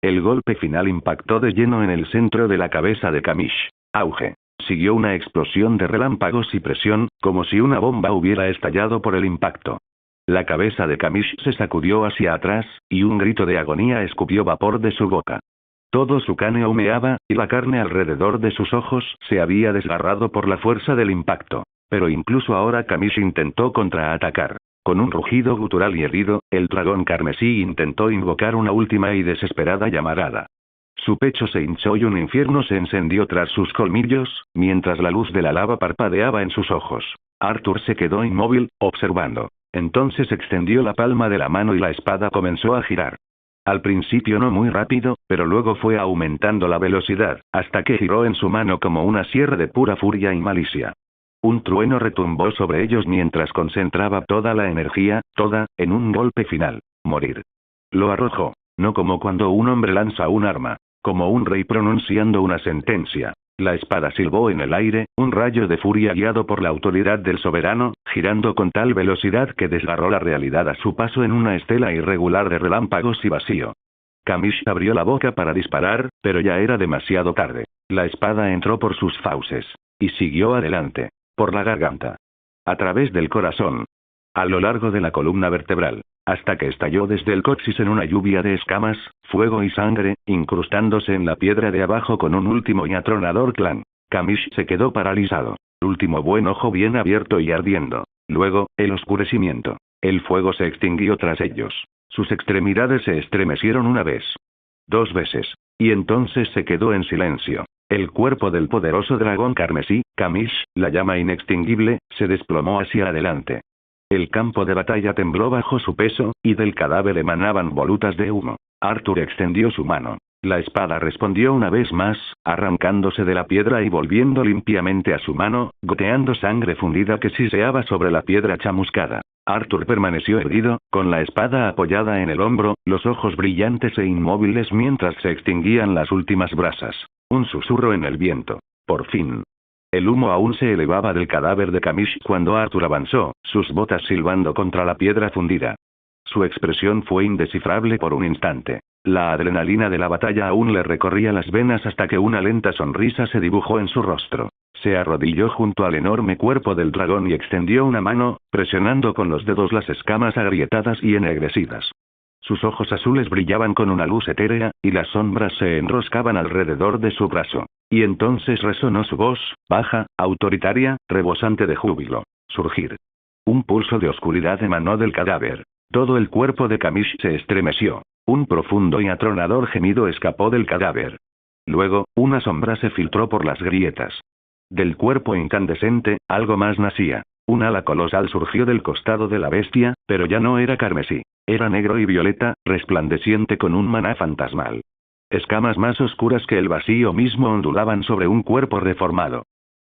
El golpe final impactó de lleno en el centro de la cabeza de Kamish. Auge. Siguió una explosión de relámpagos y presión, como si una bomba hubiera estallado por el impacto. La cabeza de Kamish se sacudió hacia atrás, y un grito de agonía escupió vapor de su boca. Todo su cráneo humeaba, y la carne alrededor de sus ojos se había desgarrado por la fuerza del impacto. Pero incluso ahora Kamish intentó contraatacar. Con un rugido gutural y herido, el dragón carmesí intentó invocar una última y desesperada llamarada. Su pecho se hinchó y un infierno se encendió tras sus colmillos, mientras la luz de la lava parpadeaba en sus ojos. Arthur se quedó inmóvil, observando. Entonces extendió la palma de la mano y la espada comenzó a girar. Al principio no muy rápido, pero luego fue aumentando la velocidad, hasta que giró en su mano como una sierra de pura furia y malicia. Un trueno retumbó sobre ellos mientras concentraba toda la energía, toda, en un golpe final. Morir. Lo arrojó. No como cuando un hombre lanza un arma. Como un rey pronunciando una sentencia. La espada silbó en el aire, un rayo de furia guiado por la autoridad del soberano, girando con tal velocidad que desgarró la realidad a su paso en una estela irregular de relámpagos y vacío. Kamish abrió la boca para disparar, pero ya era demasiado tarde. La espada entró por sus fauces. Y siguió adelante. Por la garganta. A través del corazón. A lo largo de la columna vertebral. Hasta que estalló desde el coxis en una lluvia de escamas, fuego y sangre, incrustándose en la piedra de abajo con un último y atronador clan. Kamish se quedó paralizado. Último buen ojo bien abierto y ardiendo. Luego, el oscurecimiento. El fuego se extinguió tras ellos. Sus extremidades se estremecieron una vez. 2 veces. Y entonces se quedó en silencio. El cuerpo del poderoso dragón carmesí, Kamish, la llama inextinguible, se desplomó hacia adelante. El campo de batalla tembló bajo su peso, y del cadáver emanaban volutas de humo. Arthur extendió su mano. La espada respondió una vez más, arrancándose de la piedra y volviendo limpiamente a su mano, goteando sangre fundida que siseaba sobre la piedra chamuscada. Arthur permaneció erguido, con la espada apoyada en el hombro, los ojos brillantes e inmóviles mientras se extinguían las últimas brasas. Un susurro en el viento. Por fin. El humo aún se elevaba del cadáver de Kamish cuando Arthur avanzó, sus botas silbando contra la piedra fundida. Su expresión fue indescifrable por un instante. La adrenalina de la batalla aún le recorría las venas hasta que una lenta sonrisa se dibujó en su rostro. Se arrodilló junto al enorme cuerpo del dragón y extendió una mano, presionando con los dedos las escamas agrietadas y ennegrecidas. Sus ojos azules brillaban con una luz etérea, y las sombras se enroscaban alrededor de su brazo. Y entonces resonó su voz, baja, autoritaria, rebosante de júbilo. Surgir. Un pulso de oscuridad emanó del cadáver. Todo el cuerpo de Kamish se estremeció. Un profundo y atronador gemido escapó del cadáver. Luego, una sombra se filtró por las grietas. Del cuerpo incandescente, algo más nacía. Un ala colosal surgió del costado de la bestia, pero ya no era carmesí. Era negro y violeta, resplandeciente con un maná fantasmal. Escamas más oscuras que el vacío mismo ondulaban sobre un cuerpo reformado.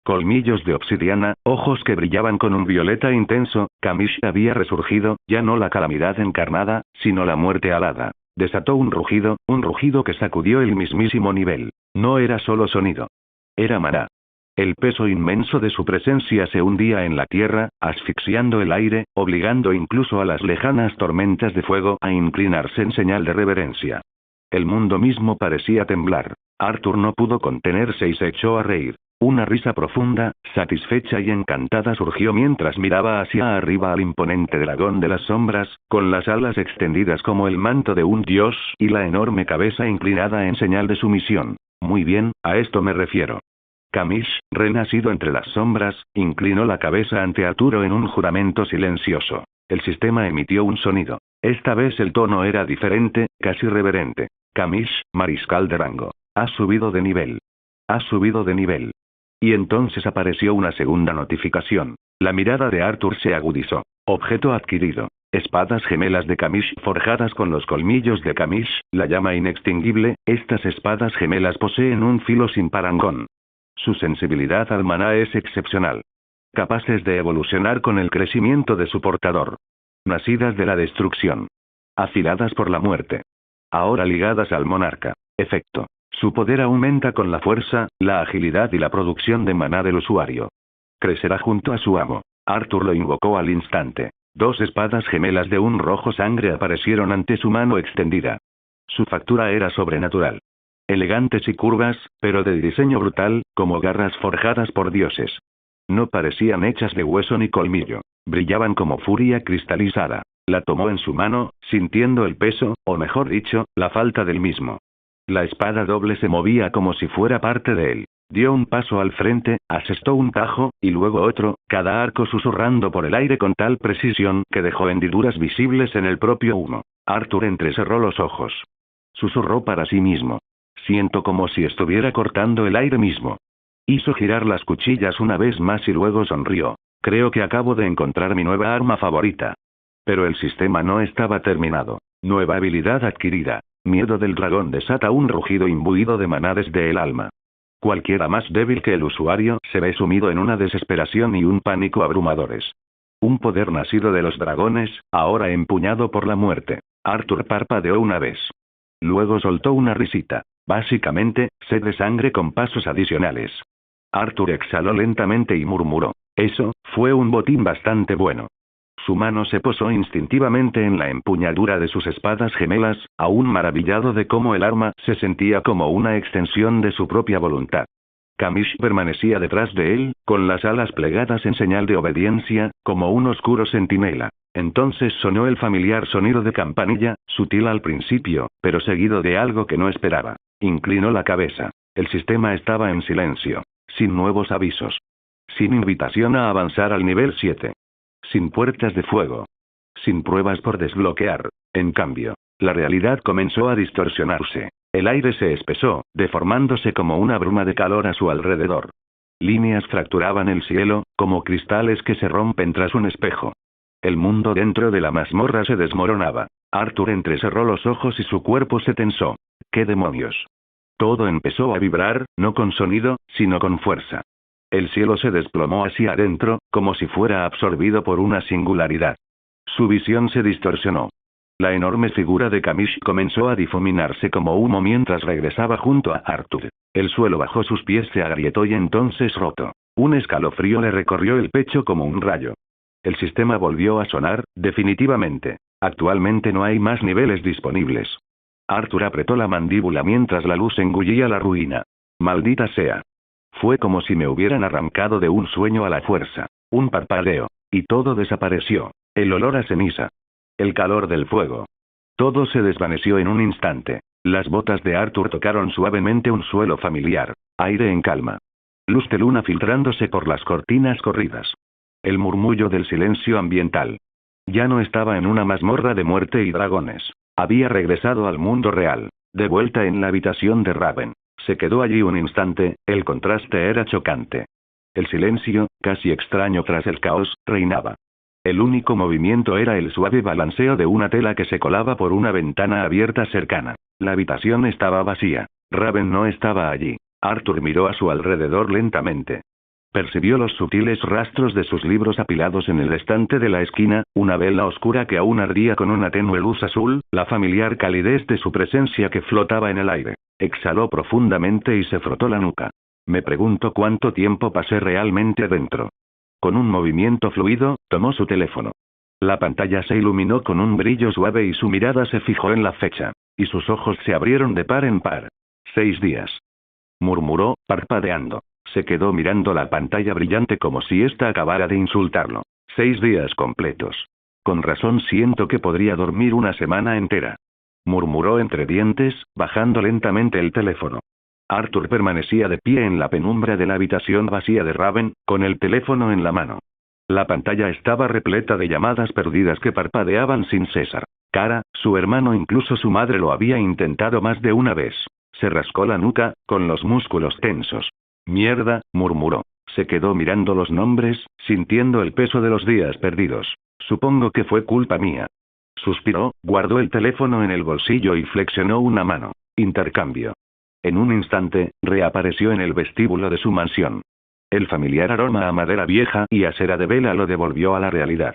Colmillos de obsidiana, ojos que brillaban con un violeta intenso. Kamish había resurgido, ya no la calamidad encarnada, sino la muerte alada. Desató un rugido que sacudió el mismísimo nivel. No era solo sonido. Era maná. El peso inmenso de su presencia se hundía en la tierra, asfixiando el aire, obligando incluso a las lejanas tormentas de fuego a inclinarse en señal de reverencia. El mundo mismo parecía temblar. Arthur no pudo contenerse y se echó a reír. Una risa profunda, satisfecha y encantada surgió mientras miraba hacia arriba al imponente dragón de las sombras, con las alas extendidas como el manto de un dios y la enorme cabeza inclinada en señal de sumisión. Muy bien, a esto me refiero. Kamish, renacido entre las sombras, inclinó la cabeza ante Arturo en un juramento silencioso. El sistema emitió un sonido. Esta vez el tono era diferente, casi reverente. Kamish, mariscal de rango. Has subido de nivel. Has subido de nivel. Y entonces apareció una segunda notificación. La mirada de Arthur se agudizó. Objeto adquirido. Espadas gemelas de Kamish forjadas con los colmillos de Kamish, la llama inextinguible. Estas espadas gemelas poseen un filo sin parangón. Su sensibilidad al maná es excepcional. Capaces de evolucionar con el crecimiento de su portador. Nacidas de la destrucción. Afiladas por la muerte. Ahora ligadas al monarca. Efecto. Su poder aumenta con la fuerza, la agilidad y la producción de maná del usuario. Crecerá junto a su amo. Arthur lo invocó al instante. Dos espadas gemelas de un rojo sangre aparecieron ante su mano extendida. Su factura era sobrenatural. Elegantes y curvas, pero de diseño brutal, como garras forjadas por dioses. No parecían hechas de hueso ni colmillo. Brillaban como furia cristalizada. La tomó en su mano, sintiendo el peso, o mejor dicho, la falta del mismo. La espada doble se movía como si fuera parte de él. Dio un paso al frente, asestó un tajo, y luego otro, cada arco susurrando por el aire con tal precisión que dejó hendiduras visibles en el propio humo. Arthur entrecerró los ojos. Susurró para sí mismo. Siento como si estuviera cortando el aire mismo. Hizo girar las cuchillas una vez más y luego sonrió. Creo que acabo de encontrar mi nueva arma favorita. Pero el sistema no estaba terminado. Nueva habilidad adquirida. Miedo del dragón desata un rugido imbuido de maná desde el alma. Cualquiera más débil que el usuario se ve sumido en una desesperación y un pánico abrumadores. Un poder nacido de los dragones, ahora empuñado por la muerte. Arthur parpadeó una vez. Luego soltó una risita. Básicamente, sed de sangre con pasos adicionales. Arthur exhaló lentamente y murmuró. Eso, fue un botín bastante bueno. Su mano se posó instintivamente en la empuñadura de sus espadas gemelas, aún maravillado de cómo el arma se sentía como una extensión de su propia voluntad. Kamish permanecía detrás de él, con las alas plegadas en señal de obediencia, como un oscuro centinela. Entonces sonó el familiar sonido de campanilla, sutil al principio, pero seguido de algo que no esperaba. Inclinó la cabeza. El sistema estaba en silencio. Sin nuevos avisos. Sin invitación a avanzar al nivel 7. Sin puertas de fuego. Sin pruebas por desbloquear. En cambio, la realidad comenzó a distorsionarse. El aire se espesó, deformándose como una bruma de calor a su alrededor. Líneas fracturaban el cielo, como cristales que se rompen tras un espejo. El mundo dentro de la mazmorra se desmoronaba. Arthur entrecerró los ojos y su cuerpo se tensó. ¿Qué demonios? Todo empezó a vibrar, no con sonido, sino con fuerza. El cielo se desplomó hacia adentro, como si fuera absorbido por una singularidad. Su visión se distorsionó. La enorme figura de Kamish comenzó a difuminarse como humo mientras regresaba junto a Arthur. El suelo bajo sus pies se agrietó y entonces roto. Un escalofrío le recorrió el pecho como un rayo. El sistema volvió a sonar, definitivamente. Actualmente no hay más niveles disponibles. Arthur apretó la mandíbula mientras la luz engullía la ruina. Maldita sea. Fue como si me hubieran arrancado de un sueño a la fuerza. Un parpadeo. Y todo desapareció. El olor a ceniza. El calor del fuego. Todo se desvaneció en un instante. Las botas de Arthur tocaron suavemente un suelo familiar. Aire en calma. Luz de luna filtrándose por las cortinas corridas. El murmullo del silencio ambiental. Ya no estaba en una mazmorra de muerte y dragones. Había regresado al mundo real. De vuelta en la habitación de Raven. Se quedó allí un instante, el contraste era chocante. El silencio, casi extraño tras el caos, reinaba. El único movimiento era el suave balanceo de una tela que se colaba por una ventana abierta cercana. La habitación estaba vacía. Raven no estaba allí. Arthur miró a su alrededor lentamente. Percibió los sutiles rastros de sus libros apilados en el estante de la esquina, una vela oscura que aún ardía con una tenue luz azul, la familiar calidez de su presencia que flotaba en el aire. Exhaló profundamente y se frotó la nuca. Me pregunto cuánto tiempo pasé realmente dentro. Con un movimiento fluido, tomó su teléfono. La pantalla se iluminó con un brillo suave y su mirada se fijó en la fecha. Y sus ojos se abrieron de par en par. 6 días. Murmuró, parpadeando. Se quedó mirando la pantalla brillante como si ésta acabara de insultarlo. 6 días completos. Con razón siento que podría dormir una semana entera. Murmuró entre dientes, bajando lentamente el teléfono. Arthur permanecía de pie en la penumbra de la habitación vacía de Raven, con el teléfono en la mano. La pantalla estaba repleta de llamadas perdidas que parpadeaban sin cesar. Kara, su hermano, incluso su madre lo había intentado más de una vez. Se rascó la nuca, con los músculos tensos. Mierda, murmuró. Se quedó mirando los nombres, sintiendo el peso de los días perdidos. Supongo que fue culpa mía. Suspiró, guardó el teléfono en el bolsillo y flexionó una mano. Intercambio. En un instante, reapareció en el vestíbulo de su mansión. El familiar aroma a madera vieja y a cera de vela lo devolvió a la realidad.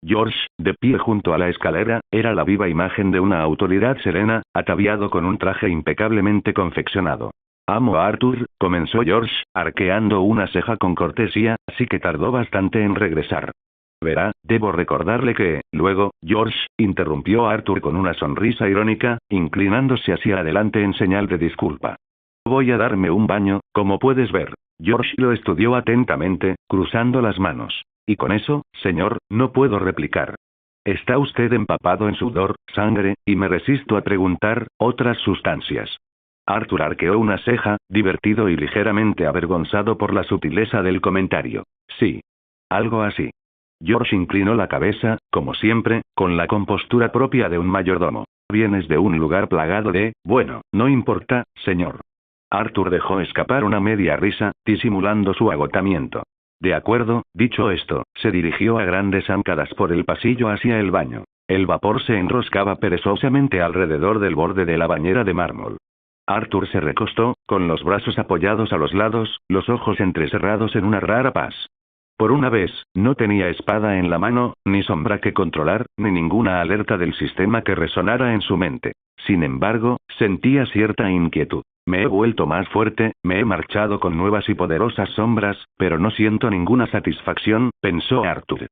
George, de pie junto a la escalera, era la viva imagen de una autoridad serena, ataviado con un traje impecablemente confeccionado. Amo a Arthur, comenzó George, arqueando una ceja con cortesía, así que tardó bastante en regresar. Verá, debo recordarle que, luego, George, interrumpió a Arthur con una sonrisa irónica, inclinándose hacia adelante en señal de disculpa. Voy a darme un baño, como puedes ver. George lo estudió atentamente, cruzando las manos. Y con eso, señor, no puedo replicar. Está usted empapado en sudor, sangre, y me resisto a preguntar, otras sustancias. Arthur arqueó una ceja, divertido y ligeramente avergonzado por la sutileza del comentario. Sí. Algo así. George inclinó la cabeza, como siempre, con la compostura propia de un mayordomo. Vienes de un lugar plagado de, bueno, no importa, señor. Arthur dejó escapar una media risa, disimulando su agotamiento. De acuerdo, dicho esto, se dirigió a grandes zancadas por el pasillo hacia el baño. El vapor se enroscaba perezosamente alrededor del borde de la bañera de mármol. Arthur se recostó, con los brazos apoyados a los lados, los ojos entrecerrados en una rara paz. Por una vez, no tenía espada en la mano, ni sombra que controlar, ni ninguna alerta del sistema que resonara en su mente. Sin embargo, sentía cierta inquietud. Me he vuelto más fuerte, me he marchado con nuevas y poderosas sombras, pero no siento ninguna satisfacción, pensó Arthur.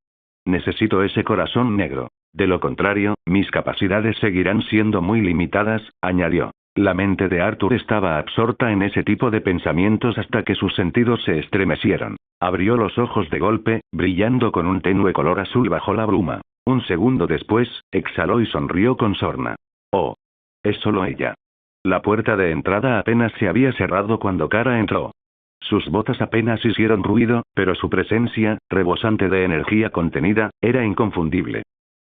Necesito ese corazón negro. De lo contrario, mis capacidades seguirán siendo muy limitadas, añadió. La mente de Arthur estaba absorta en ese tipo de pensamientos hasta que sus sentidos se estremecieron. Abrió los ojos de golpe, brillando con un tenue color azul bajo la bruma. Un segundo después, exhaló y sonrió con sorna. Oh. Es solo ella. La puerta de entrada apenas se había cerrado cuando Kara entró. Sus botas apenas hicieron ruido, pero su presencia, rebosante de energía contenida, era inconfundible.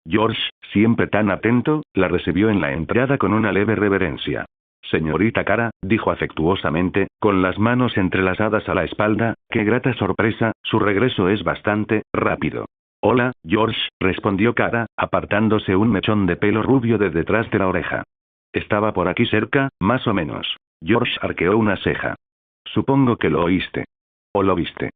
George, siempre tan atento, la recibió en la entrada con una leve reverencia. Señorita Kara, dijo afectuosamente, con las manos entrelazadas a la espalda, qué grata sorpresa, su regreso es bastante rápido. Hola, George, respondió Kara, apartándose un mechón de pelo rubio de detrás de la oreja. Estaba por aquí cerca, más o menos. George arqueó una ceja. Supongo que lo oíste. ¿O lo viste?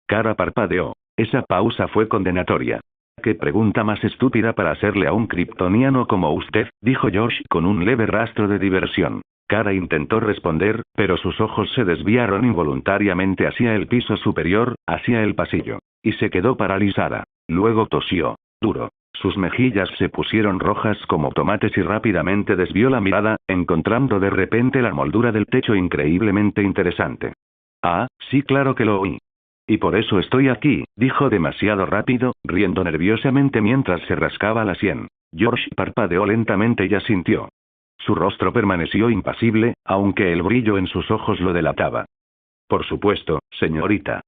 Kara parpadeó. Esa pausa fue condenatoria. ¿Qué pregunta más estúpida para hacerle a un kryptoniano como usted?, dijo George con un leve rastro de diversión. Kara intentó responder, pero sus ojos se desviaron involuntariamente hacia el piso superior, hacia el pasillo. Y se quedó paralizada. Luego tosió. Duro. Sus mejillas se pusieron rojas como tomates y rápidamente desvió la mirada, encontrando de repente la moldura del techo increíblemente interesante. Ah, sí, claro que lo oí. Y por eso estoy aquí, dijo demasiado rápido, riendo nerviosamente mientras se rascaba la sien. George parpadeó lentamente y asintió. Su rostro permaneció impasible, aunque el brillo en sus ojos lo delataba. Por supuesto, señorita.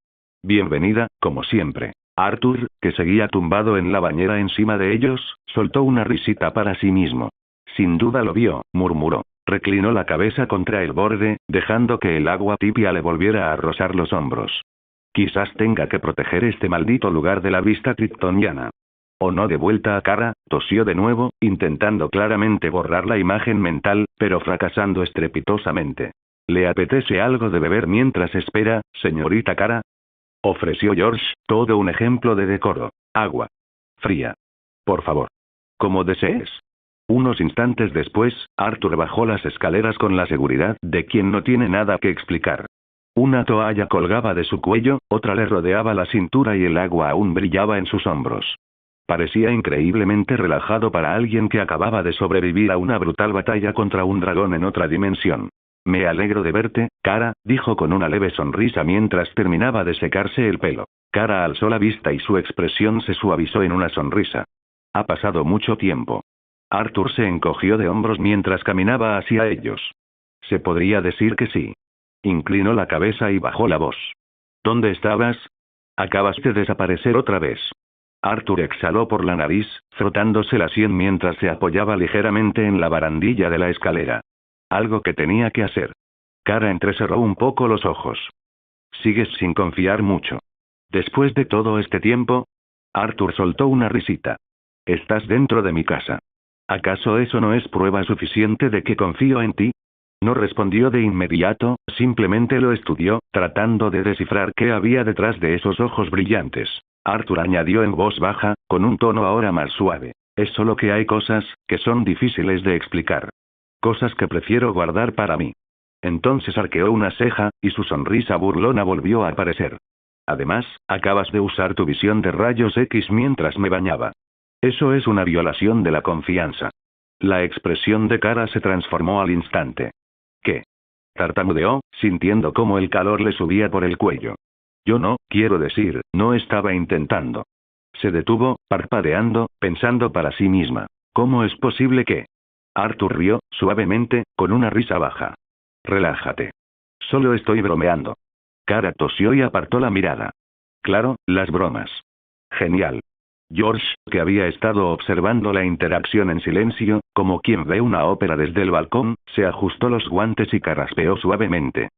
Bienvenida, como siempre. Arthur, que seguía tumbado en la bañera encima de ellos, soltó una risita para sí mismo. Sin duda lo vio, murmuró. Reclinó la cabeza contra el borde, dejando que el agua tibia le volviera a rozar los hombros. Quizás tenga que proteger este maldito lugar de la vista kryptoniana. O no. De vuelta a Kara, tosió de nuevo, intentando claramente borrar la imagen mental, pero fracasando estrepitosamente. ¿Le apetece algo de beber mientras espera, señorita Kara? Ofreció George, todo un ejemplo de decoro. Agua. Fría. Por favor. Como desees. Unos instantes después, Arthur bajó las escaleras con la seguridad de quien no tiene nada que explicar. Una toalla colgaba de su cuello, otra le rodeaba la cintura y el agua aún brillaba en sus hombros. Parecía increíblemente relajado para alguien que acababa de sobrevivir a una brutal batalla contra un dragón en otra dimensión. Me alegro de verte, Kara, dijo con una leve sonrisa mientras terminaba de secarse el pelo. Kara alzó la vista y su expresión se suavizó en una sonrisa. Ha pasado mucho tiempo. Arthur se encogió de hombros mientras caminaba hacia ellos. Se podría decir que sí. Inclinó la cabeza y bajó la voz. ¿Dónde estabas? Acabas de desaparecer otra vez. Arthur exhaló por la nariz, frotándose la sien mientras se apoyaba ligeramente en la barandilla de la escalera. Algo que tenía que hacer. Kara entrecerró un poco los ojos. Sigues sin confiar mucho. Después de todo este tiempo, Arthur soltó una risita. Estás dentro de mi casa. ¿Acaso eso no es prueba suficiente de que confío en ti? No respondió de inmediato, simplemente lo estudió, tratando de descifrar qué había detrás de esos ojos brillantes. Arthur añadió en voz baja, con un tono ahora más suave. Es solo que hay cosas, que son difíciles de explicar. Cosas que prefiero guardar para mí. Entonces arqueó una ceja, y su sonrisa burlona volvió a aparecer. Además, acabas de usar tu visión de rayos X mientras me bañaba. Eso es una violación de la confianza. La expresión de Kara se transformó al instante. ¿Qué? Tartamudeó, sintiendo cómo el calor le subía por el cuello. Yo no, quiero decir, no estaba intentando. Se detuvo, parpadeando, pensando para sí misma. ¿Cómo es posible que? Arthur rió, suavemente, con una risa baja. Relájate. Solo estoy bromeando. Kara tosió y apartó la mirada. Claro, las bromas. Genial. George, que había estado observando la interacción en silencio, como quien ve una ópera desde el balcón, se ajustó los guantes y carraspeó suavemente.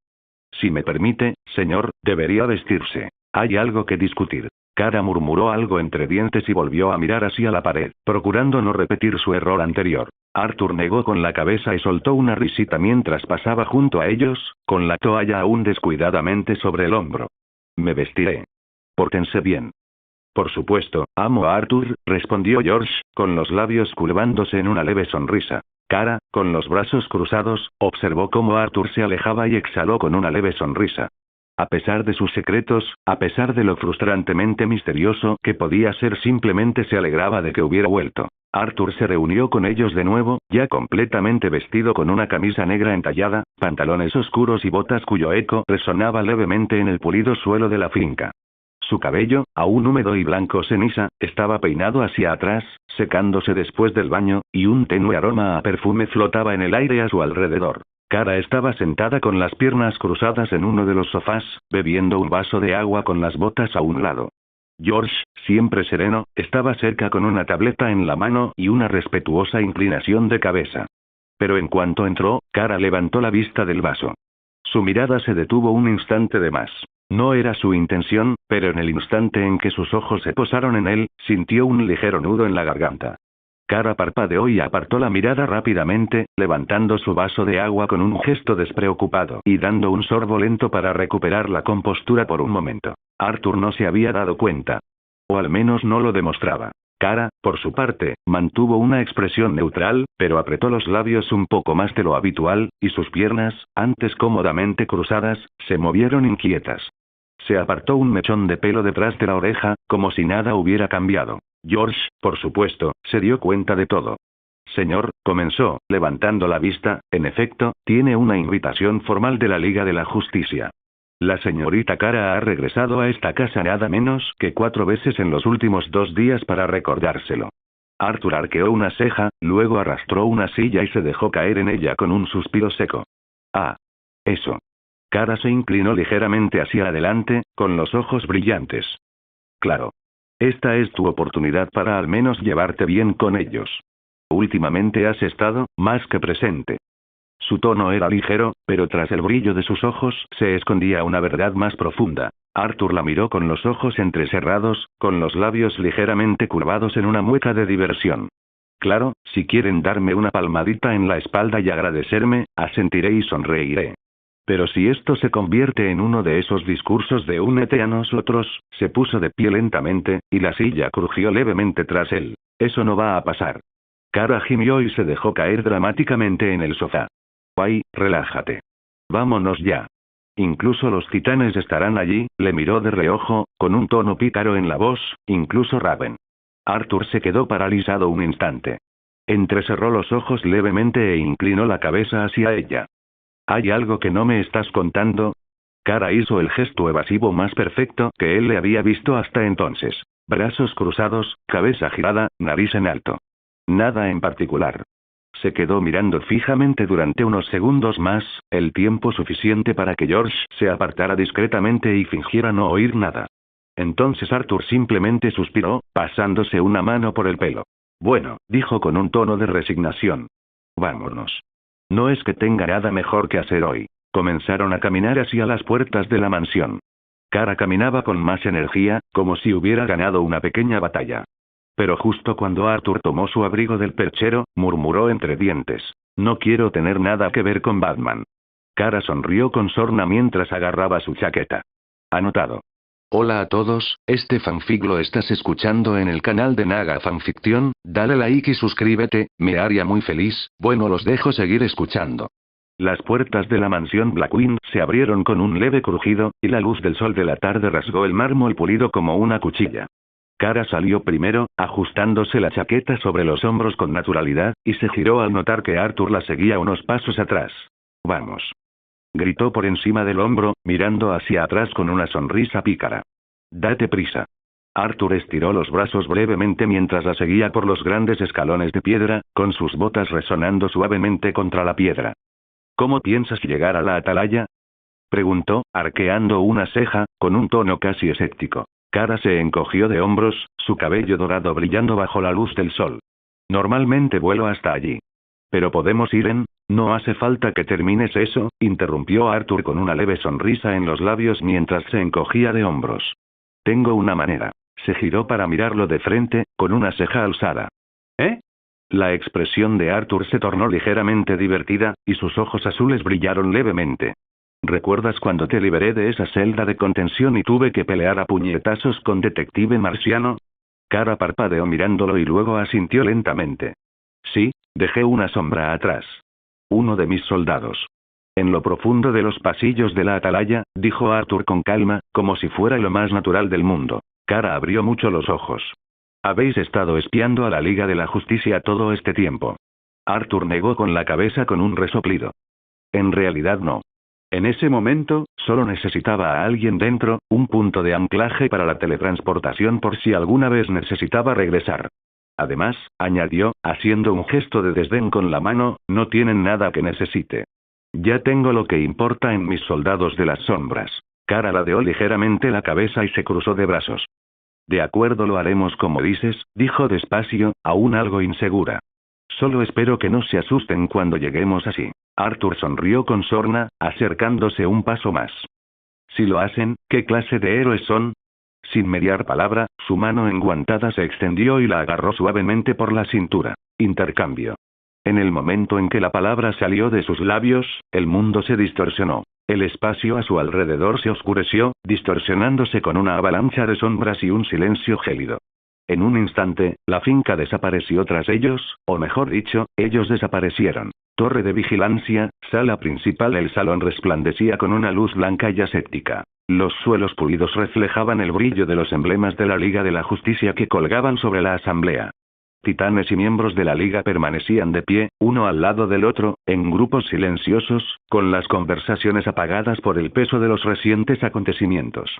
Si me permite, señor, debería vestirse. Hay algo que discutir. Kara murmuró algo entre dientes y volvió a mirar hacia la pared, procurando no repetir su error anterior. Arthur negó con la cabeza y soltó una risita mientras pasaba junto a ellos, con la toalla aún descuidadamente sobre el hombro. Me vestiré. Pórtense bien. Por supuesto, amo a Arthur, respondió George, con los labios curvándose en una leve sonrisa. Kara, con los brazos cruzados, observó cómo Arthur se alejaba y exhaló con una leve sonrisa. A pesar de sus secretos, a pesar de lo frustrantemente misterioso que podía ser, simplemente se alegraba de que hubiera vuelto. Arthur se reunió con ellos de nuevo, ya completamente vestido con una camisa negra entallada, pantalones oscuros y botas cuyo eco resonaba levemente en el pulido suelo de la finca. Su cabello, aún húmedo y blanco ceniza, estaba peinado hacia atrás, secándose después del baño, y un tenue aroma a perfume flotaba en el aire a su alrededor. Kara estaba sentada con las piernas cruzadas en uno de los sofás, bebiendo un vaso de agua con las botas a un lado. George, siempre sereno, estaba cerca con una tableta en la mano y una respetuosa inclinación de cabeza. Pero en cuanto entró, Kara levantó la vista del vaso. Su mirada se detuvo un instante de más. No era su intención, pero en el instante en que sus ojos se posaron en él, sintió un ligero nudo en la garganta. Kara parpadeó y apartó la mirada rápidamente, levantando su vaso de agua con un gesto despreocupado y dando un sorbo lento para recuperar la compostura por un momento. Arthur no se había dado cuenta. O al menos no lo demostraba. Kara, por su parte, mantuvo una expresión neutral, pero apretó los labios un poco más de lo habitual, y sus piernas, antes cómodamente cruzadas, se movieron inquietas. Se apartó un mechón de pelo detrás de la oreja, como si nada hubiera cambiado. George, por supuesto, se dio cuenta de todo. Señor, comenzó, levantando la vista, en efecto, tiene una invitación formal de la Liga de la Justicia. La señorita Kara ha regresado a esta casa nada menos que 4 veces en los últimos 2 días para recordárselo. Arthur arqueó una ceja, luego arrastró una silla y se dejó caer en ella con un suspiro seco. Ah. Eso. Kara se inclinó ligeramente hacia adelante, con los ojos brillantes. Claro. Esta es tu oportunidad para al menos llevarte bien con ellos. Últimamente has estado, más que presente. Su tono era ligero, pero tras el brillo de sus ojos se escondía una verdad más profunda. Arthur la miró con los ojos entrecerrados, con los labios ligeramente curvados en una mueca de diversión. Claro, si quieren darme una palmadita en la espalda y agradecerme, asentiré y sonreiré. Pero si esto se convierte en uno de esos discursos de únete a nosotros, se puso de pie lentamente, y la silla crujió levemente tras él. Eso no va a pasar. Kara gimió y se dejó caer dramáticamente en el sofá. Ay, relájate. Vámonos ya. Incluso los titanes estarán allí, le miró de reojo, con un tono pícaro en la voz, incluso Raven. Arthur se quedó paralizado un instante. Entrecerró los ojos levemente e inclinó la cabeza hacia ella. ¿Hay algo que no me estás contando? Kara hizo el gesto evasivo más perfecto que él le había visto hasta entonces. Brazos cruzados, cabeza girada, nariz en alto. Nada en particular. Se quedó mirando fijamente durante unos segundos más, el tiempo suficiente para que George se apartara discretamente y fingiera no oír nada. Entonces Arthur simplemente suspiró, pasándose una mano por el pelo. Bueno, dijo con un tono de resignación. Vámonos. No es que tenga nada mejor que hacer hoy. Comenzaron a caminar hacia las puertas de la mansión. Kara caminaba con más energía, como si hubiera ganado una pequeña batalla. Pero justo cuando Arthur tomó su abrigo del perchero, murmuró entre dientes. No quiero tener nada que ver con Batman. Kara sonrió con sorna mientras agarraba su chaqueta. Anotado. Hola a todos, este fanfic lo estás escuchando en el canal de Naga Fanfiction, dale like y suscríbete, me haría muy feliz, bueno los dejo seguir escuchando. Las puertas de la mansión Blackwing se abrieron con un leve crujido, y la luz del sol de la tarde rasgó el mármol pulido como una cuchilla. Kara salió primero, ajustándose la chaqueta sobre los hombros con naturalidad, y se giró al notar que Arthur la seguía unos pasos atrás. Vamos. Gritó por encima del hombro, mirando hacia atrás con una sonrisa pícara. Date prisa. Arthur estiró los brazos brevemente mientras la seguía por los grandes escalones de piedra, con sus botas resonando suavemente contra la piedra. ¿Cómo piensas llegar a la atalaya? Preguntó, arqueando una ceja, con un tono casi escéptico. Kara se encogió de hombros, su cabello dorado brillando bajo la luz del sol. Normalmente vuelo hasta allí. Pero podemos ir en... No hace falta que termines eso, interrumpió Arthur con una leve sonrisa en los labios mientras se encogía de hombros. Tengo una manera. Se giró para mirarlo de frente, con una ceja alzada. ¿Eh? La expresión de Arthur se tornó ligeramente divertida, y sus ojos azules brillaron levemente. ¿Recuerdas cuando te liberé de esa celda de contención y tuve que pelear a puñetazos con Detective Marciano? Kara parpadeó mirándolo y luego asintió lentamente. Sí, dejé una sombra atrás. Uno de mis soldados. En lo profundo de los pasillos de la atalaya, dijo Arthur con calma, como si fuera lo más natural del mundo. Kara abrió mucho los ojos. ¿Habéis estado espiando a la Liga de la Justicia todo este tiempo? Arthur negó con la cabeza con un resoplido. En realidad no. En ese momento, solo necesitaba a alguien dentro, un punto de anclaje para la teletransportación por si alguna vez necesitaba regresar. Además, añadió, haciendo un gesto de desdén con la mano, no tienen nada que necesite. Ya tengo lo que importa en mis soldados de las sombras. Kara ladeó ligeramente la cabeza y se cruzó de brazos. De acuerdo, lo haremos como dices, dijo despacio, aún algo insegura. Solo espero que no se asusten cuando lleguemos así. Arthur sonrió con sorna, acercándose un paso más. Si lo hacen, ¿qué clase de héroes son? Sin mediar palabra, su mano enguantada se extendió y la agarró suavemente por la cintura. Intercambio. En el momento en que la palabra salió de sus labios, el mundo se distorsionó. El espacio a su alrededor se oscureció, distorsionándose con una avalancha de sombras y un silencio gélido. En un instante, la finca desapareció tras ellos, o mejor dicho, ellos desaparecieron. Torre de vigilancia, sala principal. El salón resplandecía con una luz blanca y aséptica. Los suelos pulidos reflejaban el brillo de los emblemas de la Liga de la Justicia que colgaban sobre la asamblea. Titanes y miembros de la Liga permanecían de pie, uno al lado del otro, en grupos silenciosos, con las conversaciones apagadas por el peso de los recientes acontecimientos.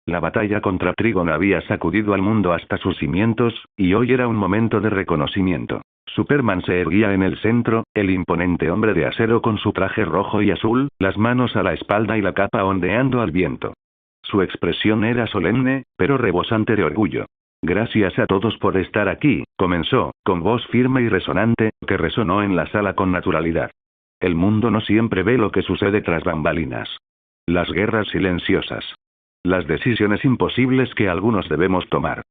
La batalla contra Trigon había sacudido al mundo hasta sus cimientos, y hoy era un momento de reconocimiento. Superman se erguía en el centro, el imponente hombre de acero con su traje rojo y azul, las manos a la espalda y la capa ondeando al viento. Su expresión era solemne, pero rebosante de orgullo. Gracias a todos por estar aquí, comenzó, con voz firme y resonante, que resonó en la sala con naturalidad. El mundo no siempre ve lo que sucede tras bambalinas. Las guerras silenciosas. Las decisiones imposibles que algunos debemos tomar.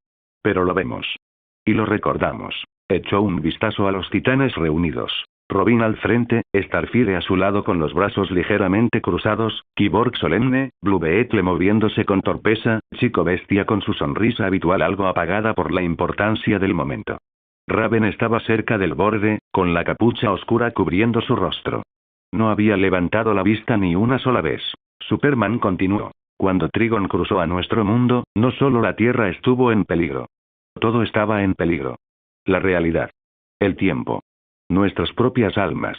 Pero lo vemos. Y lo recordamos. Echó un vistazo a los titanes reunidos. Robin al frente, Starfire a su lado con los brazos ligeramente cruzados, Kyborg solemne, Blue Beetle moviéndose con torpeza, Chico Bestia con su sonrisa habitual algo apagada por la importancia del momento. Raven estaba cerca del borde, con la capucha oscura cubriendo su rostro. No había levantado la vista ni una sola vez. Superman continuó. Cuando Trigon cruzó a nuestro mundo, no solo la Tierra estuvo en peligro. Todo estaba en peligro. La realidad. El tiempo. Nuestras propias almas.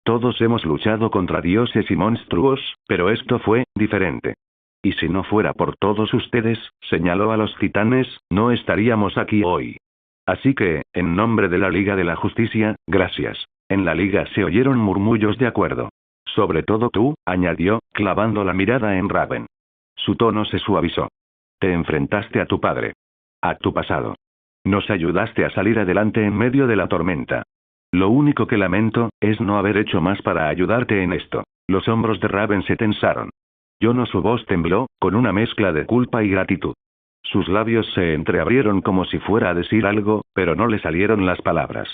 Todos hemos luchado contra dioses y monstruos, pero esto fue diferente. Y si no fuera por todos ustedes, señaló a los titanes, no estaríamos aquí hoy. Así que, en nombre de la Liga de la Justicia, gracias. En la Liga se oyeron murmullos de acuerdo. Sobre todo tú, añadió, clavando la mirada en Raven. Su tono se suavizó. Te enfrentaste a tu padre. A tu pasado. Nos ayudaste a salir adelante en medio de la tormenta. Lo único que lamento, es no haber hecho más para ayudarte en esto. Los hombros de Raven se tensaron. Su voz tembló, con una mezcla de culpa y gratitud. Sus labios se entreabrieron como si fuera a decir algo, pero no le salieron las palabras.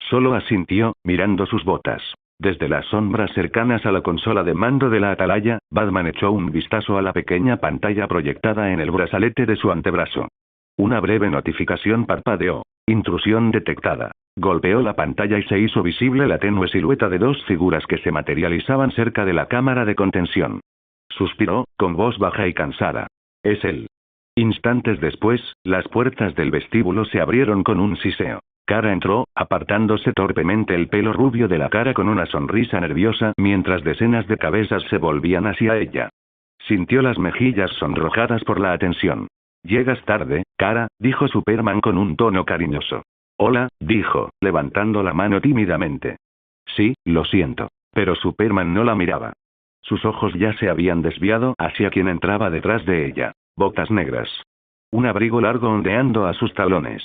Solo asintió, mirando sus botas. Desde las sombras cercanas a la consola de mando de la atalaya, Batman echó un vistazo a la pequeña pantalla proyectada en el brazalete de su antebrazo. Una breve notificación parpadeó. Intrusión detectada. Golpeó la pantalla y se hizo visible la tenue silueta de dos figuras que se materializaban cerca de la cámara de contención. Suspiró, con voz baja y cansada. Es él. Instantes después, las puertas del vestíbulo se abrieron con un siseo. Kara entró, apartándose torpemente el pelo rubio de la cara con una sonrisa nerviosa mientras decenas de cabezas se volvían hacia ella. Sintió las mejillas sonrojadas por la atención. Llegas tarde, Kara, dijo Superman con un tono cariñoso. Hola, dijo, levantando la mano tímidamente. Sí, lo siento. Pero Superman no la miraba. Sus ojos ya se habían desviado hacia quien entraba detrás de ella. Botas negras. Un abrigo largo ondeando a sus talones.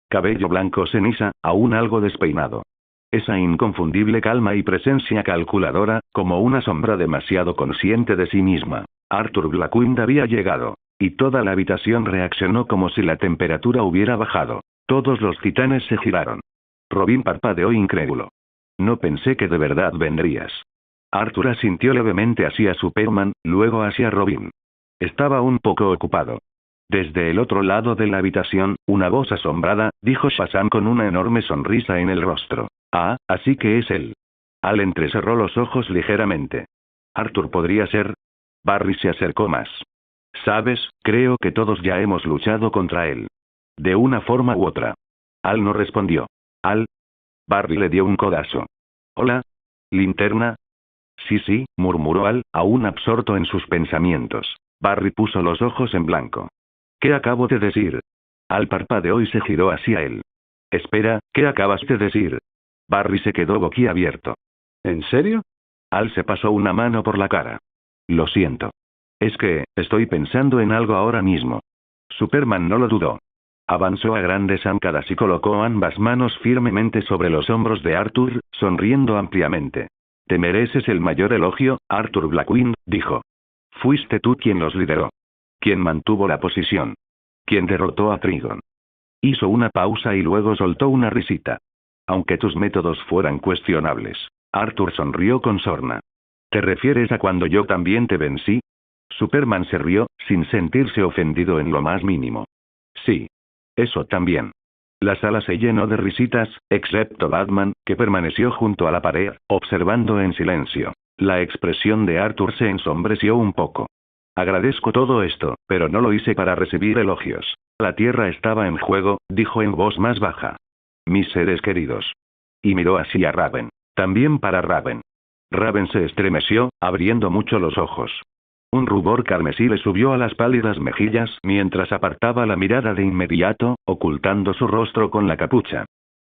Cabello blanco ceniza, aún algo despeinado. Esa inconfundible calma y presencia calculadora, como una sombra demasiado consciente de sí misma. Arthur Blackwind había llegado. Y toda la habitación reaccionó como si la temperatura hubiera bajado. Todos los titanes se giraron. Robin parpadeó incrédulo. No pensé que de verdad vendrías. Arthur asintió levemente hacia Superman, luego hacia Robin. Estaba un poco ocupado. Desde el otro lado de la habitación, una voz asombrada, dijo Shazam con una enorme sonrisa en el rostro. Ah, así que es él. Al entrecerró los ojos ligeramente. Arthur podría ser. Barry se acercó más. Sabes, creo que todos ya hemos luchado contra él. De una forma u otra. Al no respondió. Al. Barry le dio un codazo. Hola. ¿Linterna? Sí, murmuró Al, aún absorto en sus pensamientos. Barry puso los ojos en blanco. ¿Qué acabo de decir? Al parpadeó y se giró hacia él. Espera, ¿qué acabas de decir? Barry se quedó boquiabierto. ¿En serio? Al se pasó una mano por la cara. Lo siento. Es que, estoy pensando en algo ahora mismo. Superman no lo dudó. Avanzó a grandes zancadas y colocó ambas manos firmemente sobre los hombros de Arthur, sonriendo ampliamente. Te mereces el mayor elogio, Arthur Blackwind, dijo. Fuiste tú quien los lideró. Quien mantuvo la posición. Quien derrotó a Trigon. Hizo una pausa y luego soltó una risita. Aunque tus métodos fueran cuestionables. Arthur sonrió con sorna. ¿Te refieres a cuando yo también te vencí? Superman se rió, sin sentirse ofendido en lo más mínimo. Sí. Eso también. La sala se llenó de risitas, excepto Batman, que permaneció junto a la pared, observando en silencio. La expresión de Arthur se ensombreció un poco. Agradezco todo esto, pero no lo hice para recibir elogios. La Tierra estaba en juego, dijo en voz más baja. Mis seres queridos. Y miró hacia Raven. También para Raven. Raven se estremeció, abriendo mucho los ojos. Un rubor carmesí le subió a las pálidas mejillas mientras apartaba la mirada de inmediato, ocultando su rostro con la capucha.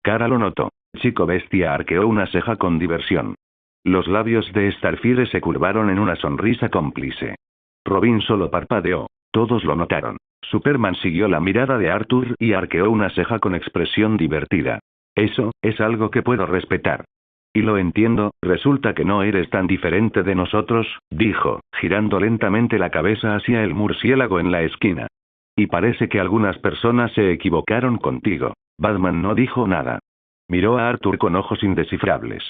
Kara lo notó. Chico Bestia arqueó una ceja con diversión. Los labios de Starfire se curvaron en una sonrisa cómplice. Robin solo parpadeó. Todos lo notaron. Superman siguió la mirada de Arthur y arqueó una ceja con expresión divertida. Eso, es algo que puedo respetar. Y lo entiendo, resulta que no eres tan diferente de nosotros, dijo, girando lentamente la cabeza hacia el murciélago en la esquina. Y parece que algunas personas se equivocaron contigo. Batman no dijo nada. Miró a Arthur con ojos indescifrables.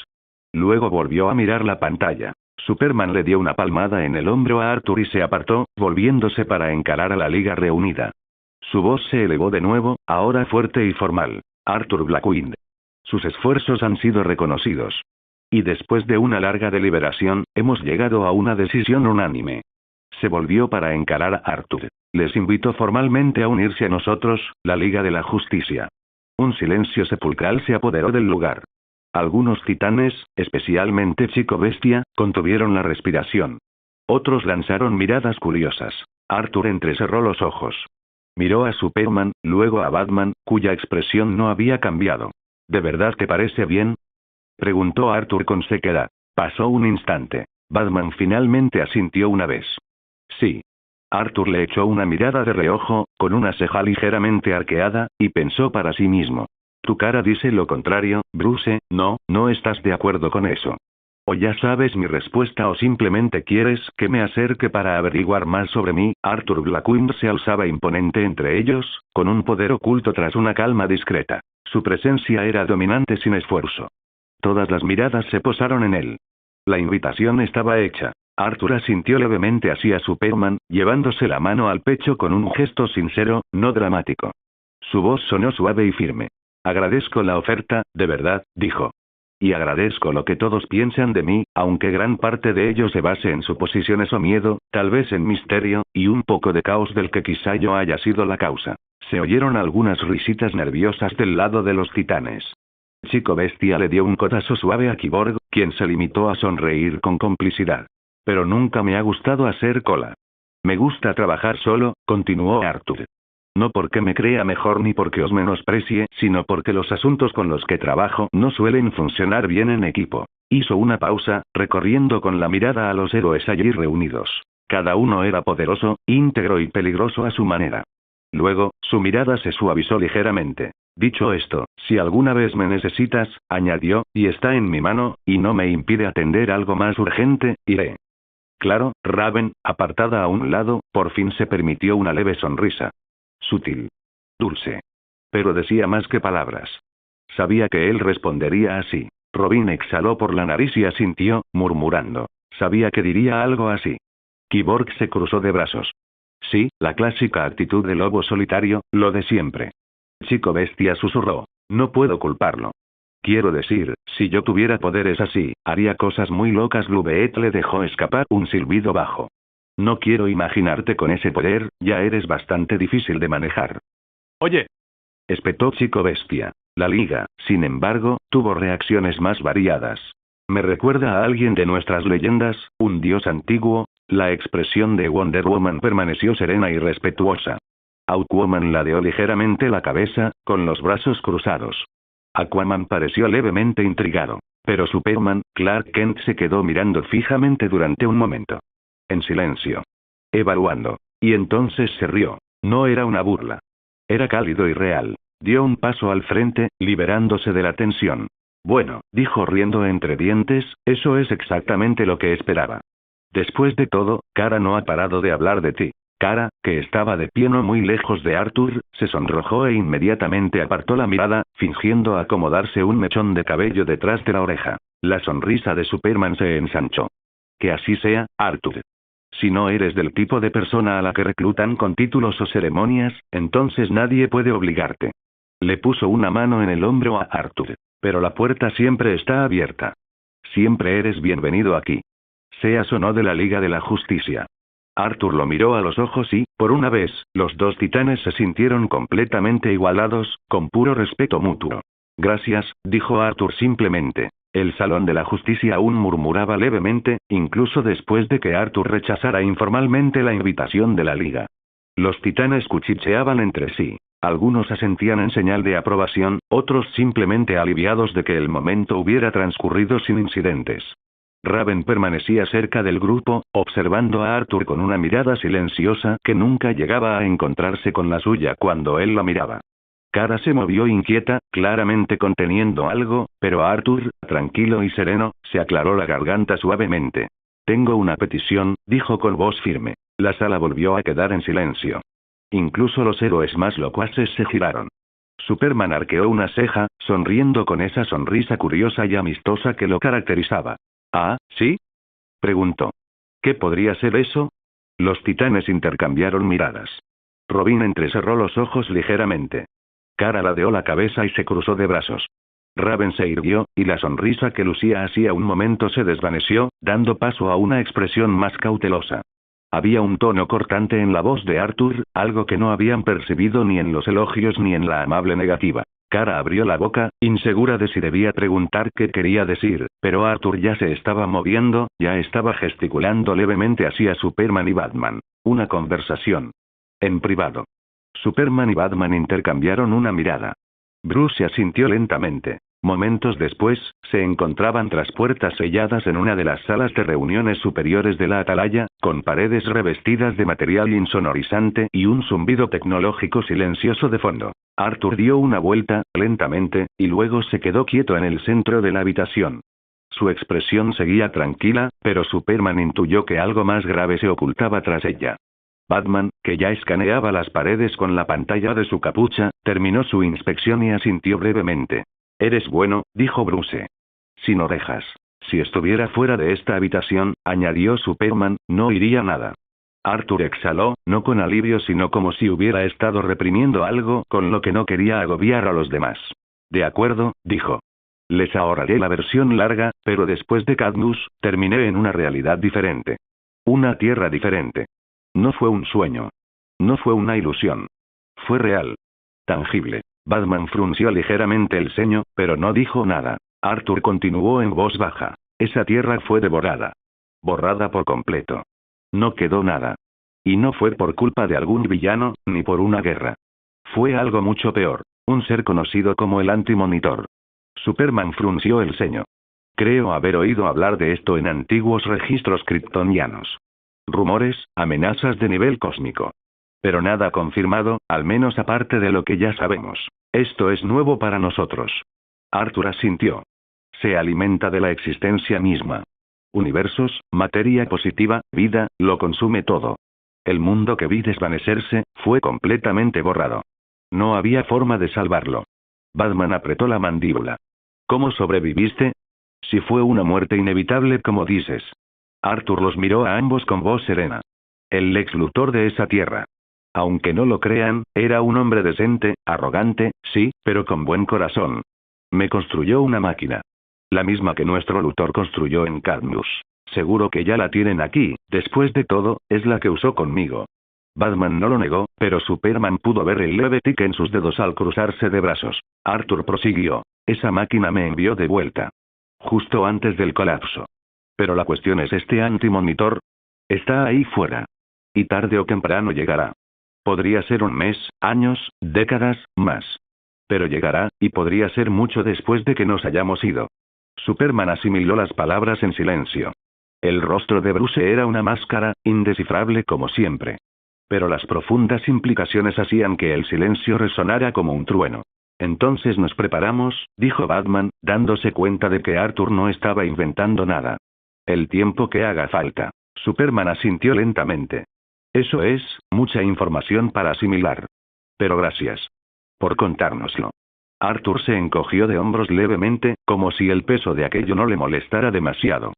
Luego volvió a mirar la pantalla. Superman le dio una palmada en el hombro a Arthur y se apartó, volviéndose para encarar a la Liga reunida. Su voz se elevó de nuevo, ahora fuerte y formal. Arthur Blackwind. Sus esfuerzos han sido reconocidos. Y después de una larga deliberación, hemos llegado a una decisión unánime. Se volvió para encarar a Arthur. Les invito formalmente a unirse a nosotros, la Liga de la Justicia. Un silencio sepulcral se apoderó del lugar. Algunos titanes, especialmente Chico Bestia, contuvieron la respiración. Otros lanzaron miradas curiosas. Arthur entrecerró los ojos. Miró a Superman, luego a Batman, cuya expresión no había cambiado. ¿De verdad te parece bien?, preguntó Arthur con sequedad. Pasó un instante. Batman finalmente asintió una vez. Sí. Arthur le echó una mirada de reojo, con una ceja ligeramente arqueada, y pensó para sí mismo. Tu cara dice lo contrario, Bruce, no estás de acuerdo con eso. O ya sabes mi respuesta o simplemente quieres que me acerque para averiguar más sobre mí. Arthur Blackwind se alzaba imponente entre ellos, con un poder oculto tras una calma discreta. Su presencia era dominante sin esfuerzo. Todas las miradas se posaron en él. La invitación estaba hecha. Arthur asintió levemente hacia Superman, llevándose la mano al pecho con un gesto sincero, no dramático. Su voz sonó suave y firme. Agradezco la oferta, de verdad, dijo. Y agradezco lo que todos piensan de mí, aunque gran parte de ello se base en suposiciones o miedo, tal vez en misterio, y un poco de caos del que quizá yo haya sido la causa. Se oyeron algunas risitas nerviosas del lado de los titanes. Chico Bestia le dio un codazo suave a Cyborg, quien se limitó a sonreír con complicidad. Pero nunca me ha gustado hacer cola. Me gusta trabajar solo, continuó Arthur. No porque me crea mejor ni porque os menosprecie, sino porque los asuntos con los que trabajo no suelen funcionar bien en equipo. Hizo una pausa, recorriendo con la mirada a los héroes allí reunidos. Cada uno era poderoso, íntegro y peligroso a su manera. Luego, su mirada se suavizó ligeramente. Dicho esto, si alguna vez me necesitas, añadió, y está en mi mano, y no me impide atender algo más urgente, iré. Claro, Raven, apartada a un lado, por fin se permitió una leve sonrisa. Sutil. Dulce. Pero decía más que palabras. Sabía que él respondería así. Robin exhaló por la nariz y asintió, murmurando. Sabía que diría algo así. Cyborg se cruzó de brazos. Sí, la clásica actitud de lobo solitario, lo de siempre. Chico Bestia susurró. No puedo culparlo. Quiero decir, si yo tuviera poderes así, haría cosas muy locas. Lubeet le dejó escapar un silbido bajo. No quiero imaginarte con ese poder, ya eres bastante difícil de manejar. Oye. Espetó Chico Bestia. La Liga, sin embargo, tuvo reacciones más variadas. Me recuerda a alguien de nuestras leyendas, un dios antiguo. La expresión de Wonder Woman permaneció serena y respetuosa. Aquaman ladeó ligeramente la cabeza, con los brazos cruzados. Aquaman pareció levemente intrigado. Pero Superman, Clark Kent se quedó mirando fijamente durante un momento. En silencio. Evaluando. Y entonces se rió. No era una burla. Era cálido y real. Dio un paso al frente, liberándose de la tensión. Bueno, dijo riendo entre dientes, eso es exactamente lo que esperaba. Después de todo, Kara no ha parado de hablar de ti. Kara, que estaba de pie no muy lejos de Arthur, se sonrojó e inmediatamente apartó la mirada, fingiendo acomodarse un mechón de cabello detrás de la oreja. La sonrisa de Superman se ensanchó. Que así sea, Arthur. Si no eres del tipo de persona a la que reclutan con títulos o ceremonias, entonces nadie puede obligarte. Le puso una mano en el hombro a Arthur. Pero la puerta siempre está abierta. Siempre eres bienvenido aquí. Seas o no de la Liga de la Justicia. Arthur lo miró a los ojos y, por una vez, los dos titanes se sintieron completamente igualados, con puro respeto mutuo. Gracias, dijo Arthur simplemente. El Salón de la Justicia aún murmuraba levemente, incluso después de que Arthur rechazara informalmente la invitación de la Liga. Los titanes cuchicheaban entre sí. Algunos asentían en señal de aprobación, otros simplemente aliviados de que el momento hubiera transcurrido sin incidentes. Raven permanecía cerca del grupo, observando a Arthur con una mirada silenciosa que nunca llegaba a encontrarse con la suya cuando él la miraba. Kara se movió inquieta, claramente conteniendo algo, pero Arthur, tranquilo y sereno, se aclaró la garganta suavemente. Tengo una petición, dijo con voz firme. La sala volvió a quedar en silencio. Incluso los héroes más locuaces se giraron. Superman arqueó una ceja, sonriendo con esa sonrisa curiosa y amistosa que lo caracterizaba. ¿Ah, sí? Preguntó. ¿Qué podría ser eso? Los titanes intercambiaron miradas. Robin entrecerró los ojos ligeramente. Kara ladeó la cabeza y se cruzó de brazos. Raven se irguió, y la sonrisa que lucía hacía un momento se desvaneció, dando paso a una expresión más cautelosa. Había un tono cortante en la voz de Arthur, algo que no habían percibido ni en los elogios ni en la amable negativa. Kara abrió la boca, insegura de si debía preguntar qué quería decir, pero Arthur ya se estaba moviendo, ya estaba gesticulando levemente hacia Superman y Batman. Una conversación. En privado. Superman y Batman intercambiaron una mirada. Bruce se asintió lentamente. Momentos después, se encontraban tras puertas selladas en una de las salas de reuniones superiores de la atalaya, con paredes revestidas de material insonorizante y un zumbido tecnológico silencioso de fondo. Arthur dio una vuelta, lentamente, y luego se quedó quieto en el centro de la habitación. Su expresión seguía tranquila, pero Superman intuyó que algo más grave se ocultaba tras ella. Batman, que ya escaneaba las paredes con la pantalla de su capucha, terminó su inspección y asintió brevemente. Eres bueno, dijo Bruce. Sin orejas. Si estuviera fuera de esta habitación, añadió Superman, no iría nada. Arthur exhaló, no con alivio sino como si hubiera estado reprimiendo algo con lo que no quería agobiar a los demás. De acuerdo, dijo. Les ahorraré la versión larga, pero después de Cadmus, terminé en una realidad diferente. Una tierra diferente. No fue un sueño. No fue una ilusión. Fue real. Tangible. Batman frunció ligeramente el ceño, pero no dijo nada. Arthur continuó en voz baja. Esa tierra fue devorada. Borrada por completo. No quedó nada. Y no fue por culpa de algún villano, ni por una guerra. Fue algo mucho peor. Un ser conocido como el Antimonitor. Superman frunció el ceño. Creo haber oído hablar de esto en antiguos registros kryptonianos. Rumores, amenazas de nivel cósmico. Pero nada confirmado, al menos aparte de lo que ya sabemos. Esto es nuevo para nosotros. Arthur asintió. Se alimenta de la existencia misma. Universos, materia positiva, vida, lo consume todo. El mundo que vi desvanecerse, fue completamente borrado. No había forma de salvarlo. Batman apretó la mandíbula. ¿Cómo sobreviviste? Si fue una muerte inevitable como dices. Arthur los miró a ambos con voz serena. El Lex Luthor de esa tierra. Aunque no lo crean, era un hombre decente, arrogante, sí, pero con buen corazón. Me construyó una máquina. La misma que nuestro Luthor construyó en Cadmus. Seguro que ya la tienen aquí, después de todo, es la que usó conmigo. Batman no lo negó, pero Superman pudo ver el leve tic en sus dedos al cruzarse de brazos. Arthur prosiguió. Esa máquina me envió de vuelta. Justo antes del colapso. Pero la cuestión es este Antimonitor. Está ahí fuera. Y tarde o temprano llegará. Podría ser un mes, años, décadas, más. Pero llegará, y podría ser mucho después de que nos hayamos ido. Superman asimiló las palabras en silencio. El rostro de Bruce era una máscara, indescifrable como siempre. Pero las profundas implicaciones hacían que el silencio resonara como un trueno. Entonces nos preparamos, dijo Batman, dándose cuenta de que Arthur no estaba inventando nada. El tiempo que haga falta. Superman asintió lentamente. Eso es, mucha información para asimilar. Pero gracias. Por contárnoslo. Arthur se encogió de hombros levemente, como si el peso de aquello no le molestara demasiado.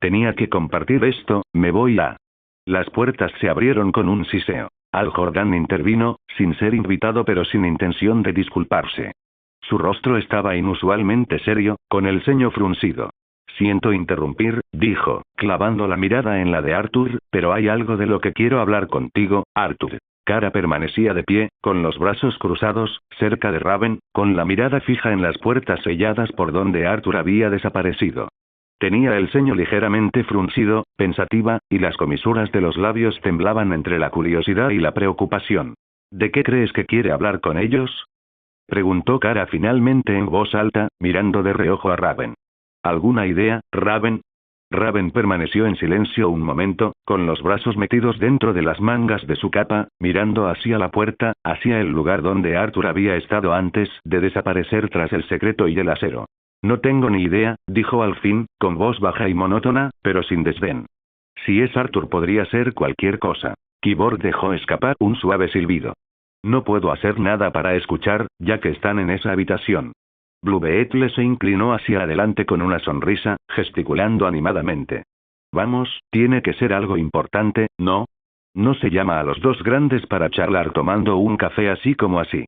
Tenía que compartir esto, me voy a... Las puertas se abrieron con un siseo. Al Jordan intervino, sin ser invitado pero sin intención de disculparse. Su rostro estaba inusualmente serio, con el ceño fruncido. Siento interrumpir, dijo, clavando la mirada en la de Arthur, pero hay algo de lo que quiero hablar contigo, Arthur. Kara permanecía de pie, con los brazos cruzados, cerca de Raven, con la mirada fija en las puertas selladas por donde Arthur había desaparecido. Tenía el ceño ligeramente fruncido, pensativa, y las comisuras de los labios temblaban entre la curiosidad y la preocupación. ¿De qué crees que quiere hablar con ellos? Preguntó Kara finalmente en voz alta, mirando de reojo a Raven. ¿Alguna idea, Raven? Raven permaneció en silencio un momento, con los brazos metidos dentro de las mangas de su capa, mirando hacia la puerta, hacia el lugar donde Arthur había estado antes de desaparecer tras el secreto y el acero. No tengo ni idea, dijo al fin, con voz baja y monótona, pero sin desdén. Si es Arthur podría ser cualquier cosa. Keyboard dejó escapar un suave silbido. No puedo hacer nada para escuchar, ya que están en esa habitación. Blue Beetle se inclinó hacia adelante con una sonrisa, gesticulando animadamente. Vamos, tiene que ser algo importante, ¿no? No se llama a los dos grandes para charlar tomando un café así como así.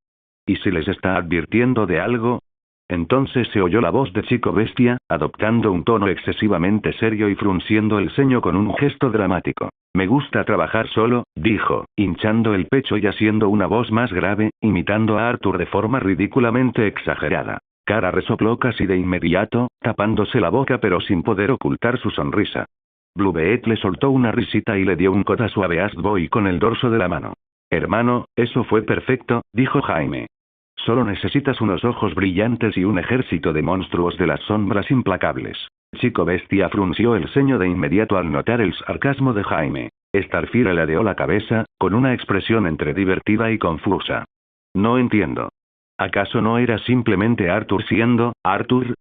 ¿Y si les está advirtiendo de algo? Entonces se oyó la voz de Chico Bestia, adoptando un tono excesivamente serio y frunciendo el ceño con un gesto dramático. Me gusta trabajar solo, dijo, hinchando el pecho y haciendo una voz más grave, imitando a Arthur de forma ridículamente exagerada. Kara resopló casi de inmediato, tapándose la boca pero sin poder ocultar su sonrisa. Blue Beetle soltó una risita y le dio un coda suave a Astboy con el dorso de la mano. Hermano, eso fue perfecto, dijo Jaime. Solo necesitas unos ojos brillantes y un ejército de monstruos de las sombras implacables. Chico Bestia frunció el ceño de inmediato al notar el sarcasmo de Jaime. Starfire ladeó la cabeza, con una expresión entre divertida y confusa. No entiendo. ¿Acaso no era simplemente Arthur siendo, Arthur?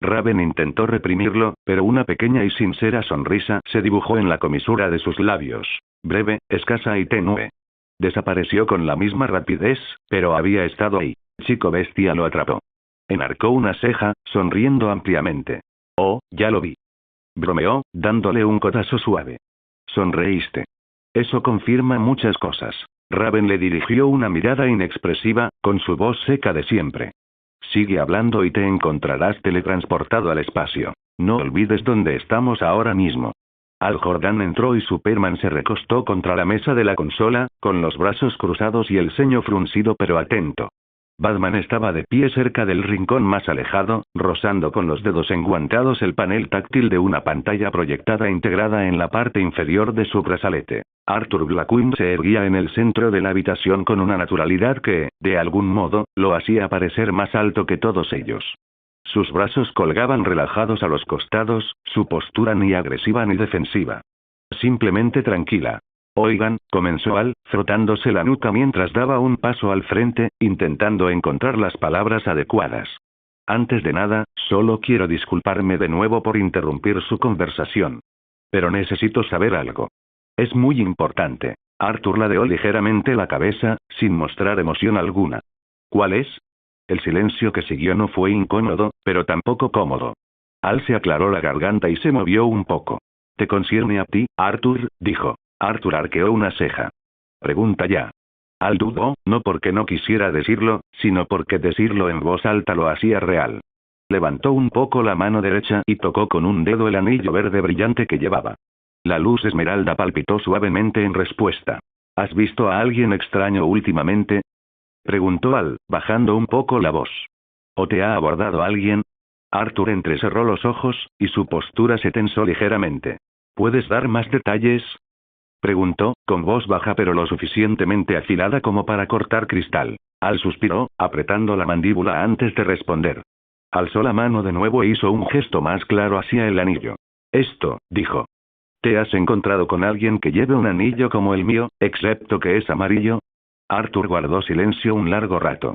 Raven intentó reprimirlo, pero una pequeña y sincera sonrisa se dibujó en la comisura de sus labios. Breve, escasa y tenue. Desapareció con la misma rapidez, pero había estado ahí. Chico Bestia lo atrapó. Enarcó una ceja, sonriendo ampliamente. Oh, ya lo vi. Bromeó, dándole un codazo suave. Sonreíste. Eso confirma muchas cosas. Raven le dirigió una mirada inexpresiva, con su voz seca de siempre. Sigue hablando y te encontrarás teletransportado al espacio. No olvides dónde estamos ahora mismo. Al Jordan entró y Superman se recostó contra la mesa de la consola, con los brazos cruzados y el ceño fruncido pero atento. Batman estaba de pie cerca del rincón más alejado, rozando con los dedos enguantados el panel táctil de una pantalla proyectada integrada en la parte inferior de su brazalete. Arthur Blackwind se erguía en el centro de la habitación con una naturalidad que, de algún modo, lo hacía parecer más alto que todos ellos. Sus brazos colgaban relajados a los costados, su postura ni agresiva ni defensiva. Simplemente tranquila. Oigan, comenzó Al, frotándose la nuca mientras daba un paso al frente, intentando encontrar las palabras adecuadas. Antes de nada, solo quiero disculparme de nuevo por interrumpir su conversación. Pero necesito saber algo. Es muy importante. Arthur ladeó ligeramente la cabeza, sin mostrar emoción alguna. ¿Cuál es? El silencio que siguió no fue incómodo, pero tampoco cómodo. Al se aclaró la garganta y se movió un poco. Te concierne a ti, Arthur, dijo. Arthur arqueó una ceja. Pregunta ya. Al dudó, no porque no quisiera decirlo, sino porque decirlo en voz alta lo hacía real. Levantó un poco la mano derecha y tocó con un dedo el anillo verde brillante que llevaba. La luz esmeralda palpitó suavemente en respuesta. ¿Has visto a alguien extraño últimamente? Preguntó Al, bajando un poco la voz. ¿O te ha abordado alguien? Arthur entrecerró los ojos, y su postura se tensó ligeramente. ¿Puedes dar más detalles? Preguntó, con voz baja pero lo suficientemente afilada como para cortar cristal. Al suspiró, apretando la mandíbula antes de responder. Alzó la mano de nuevo e hizo un gesto más claro hacia el anillo. Esto, dijo. ¿Te has encontrado con alguien que lleve un anillo como el mío, excepto que es amarillo? Arthur guardó silencio un largo rato.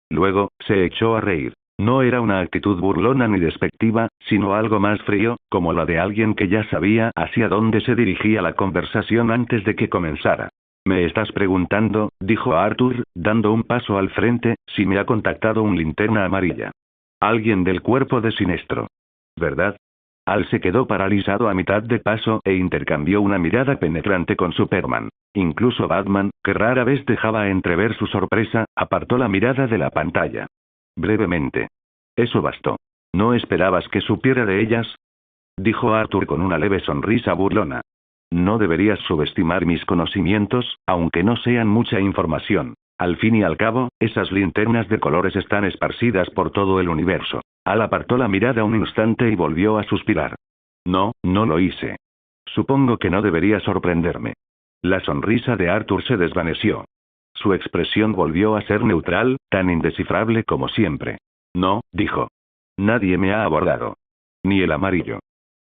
Luego, se echó a reír. No era una actitud burlona ni despectiva, sino algo más frío, como la de alguien que ya sabía hacia dónde se dirigía la conversación antes de que comenzara. Me estás preguntando, dijo Arthur, dando un paso al frente, si me ha contactado un linterna amarilla. Alguien del cuerpo de Sinestro. ¿Verdad? Al se quedó paralizado a mitad de paso e intercambió una mirada penetrante con Superman. Incluso Batman, que rara vez dejaba entrever su sorpresa, apartó la mirada de la pantalla. Brevemente. Eso bastó. ¿No esperabas que supiera de ellas? Dijo Arthur con una leve sonrisa burlona. No deberías subestimar mis conocimientos, aunque no sean mucha información. Al fin y al cabo, esas linternas de colores están esparcidas por todo el universo. Al apartó la mirada un instante y volvió a suspirar. No, no lo hice. Supongo que no debería sorprenderme. La sonrisa de Arthur se desvaneció. Su expresión volvió a ser neutral, tan indescifrable como siempre. No, dijo. Nadie me ha abordado. Ni el amarillo.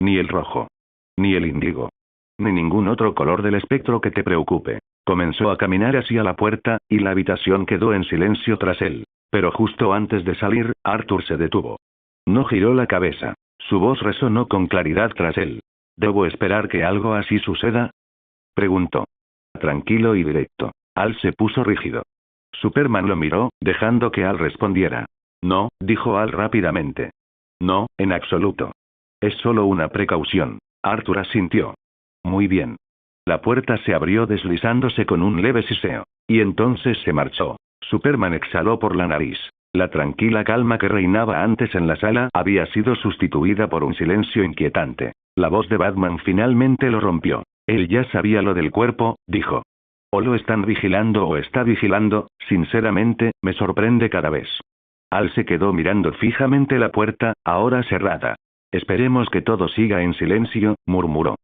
Ni el rojo. Ni el índigo. Ni ningún otro color del espectro que te preocupe. Comenzó a caminar hacia la puerta, y la habitación quedó en silencio tras él. Pero justo antes de salir, Arthur se detuvo. No giró la cabeza. Su voz resonó con claridad tras él. ¿Debo esperar que algo así suceda? Preguntó. Tranquilo y directo. Al se puso rígido. Superman lo miró, dejando que Al respondiera. No, dijo Al rápidamente. No, en absoluto. Es solo una precaución. Arthur asintió. Muy bien. La puerta se abrió deslizándose con un leve siseo. Y entonces se marchó. Superman exhaló por la nariz. La tranquila calma que reinaba antes en la sala había sido sustituida por un silencio inquietante. La voz de Batman finalmente lo rompió. Él ya sabía lo del cuerpo, dijo. O lo están vigilando o está vigilando, sinceramente, me sorprende cada vez. Al se quedó mirando fijamente la puerta, ahora cerrada. Esperemos que todo siga en silencio, murmuró.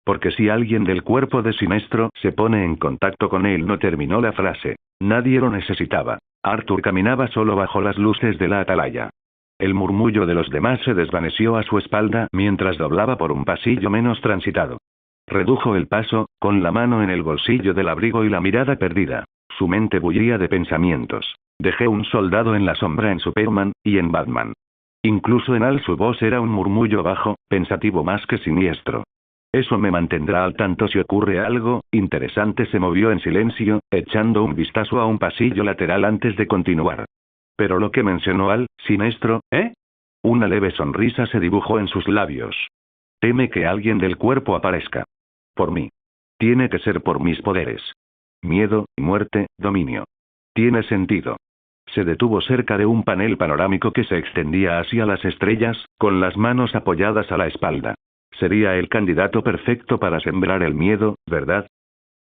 Porque si alguien del cuerpo de Sinestro se pone en contacto con él, no terminó la frase. Nadie lo necesitaba. Arthur caminaba solo bajo las luces de la atalaya. El murmullo de los demás se desvaneció a su espalda mientras doblaba por un pasillo menos transitado. Redujo el paso, con la mano en el bolsillo del abrigo y la mirada perdida. Su mente bullía de pensamientos. Dejé un soldado en la sombra en Superman, y en Batman. Incluso en Al su voz era un murmullo bajo, pensativo más que siniestro. Eso me mantendrá al tanto si ocurre algo interesante. Se movió en silencio, echando un vistazo a un pasillo lateral antes de continuar. Pero lo que mencionó Al, Sinestro, ¿eh? Una leve sonrisa se dibujó en sus labios. Teme que alguien del cuerpo aparezca. Por mí. Tiene que ser por mis poderes. Miedo, muerte, dominio. Tiene sentido. Se detuvo cerca de un panel panorámico que se extendía hacia las estrellas, con las manos apoyadas a la espalda. Sería el candidato perfecto para sembrar el miedo, ¿verdad?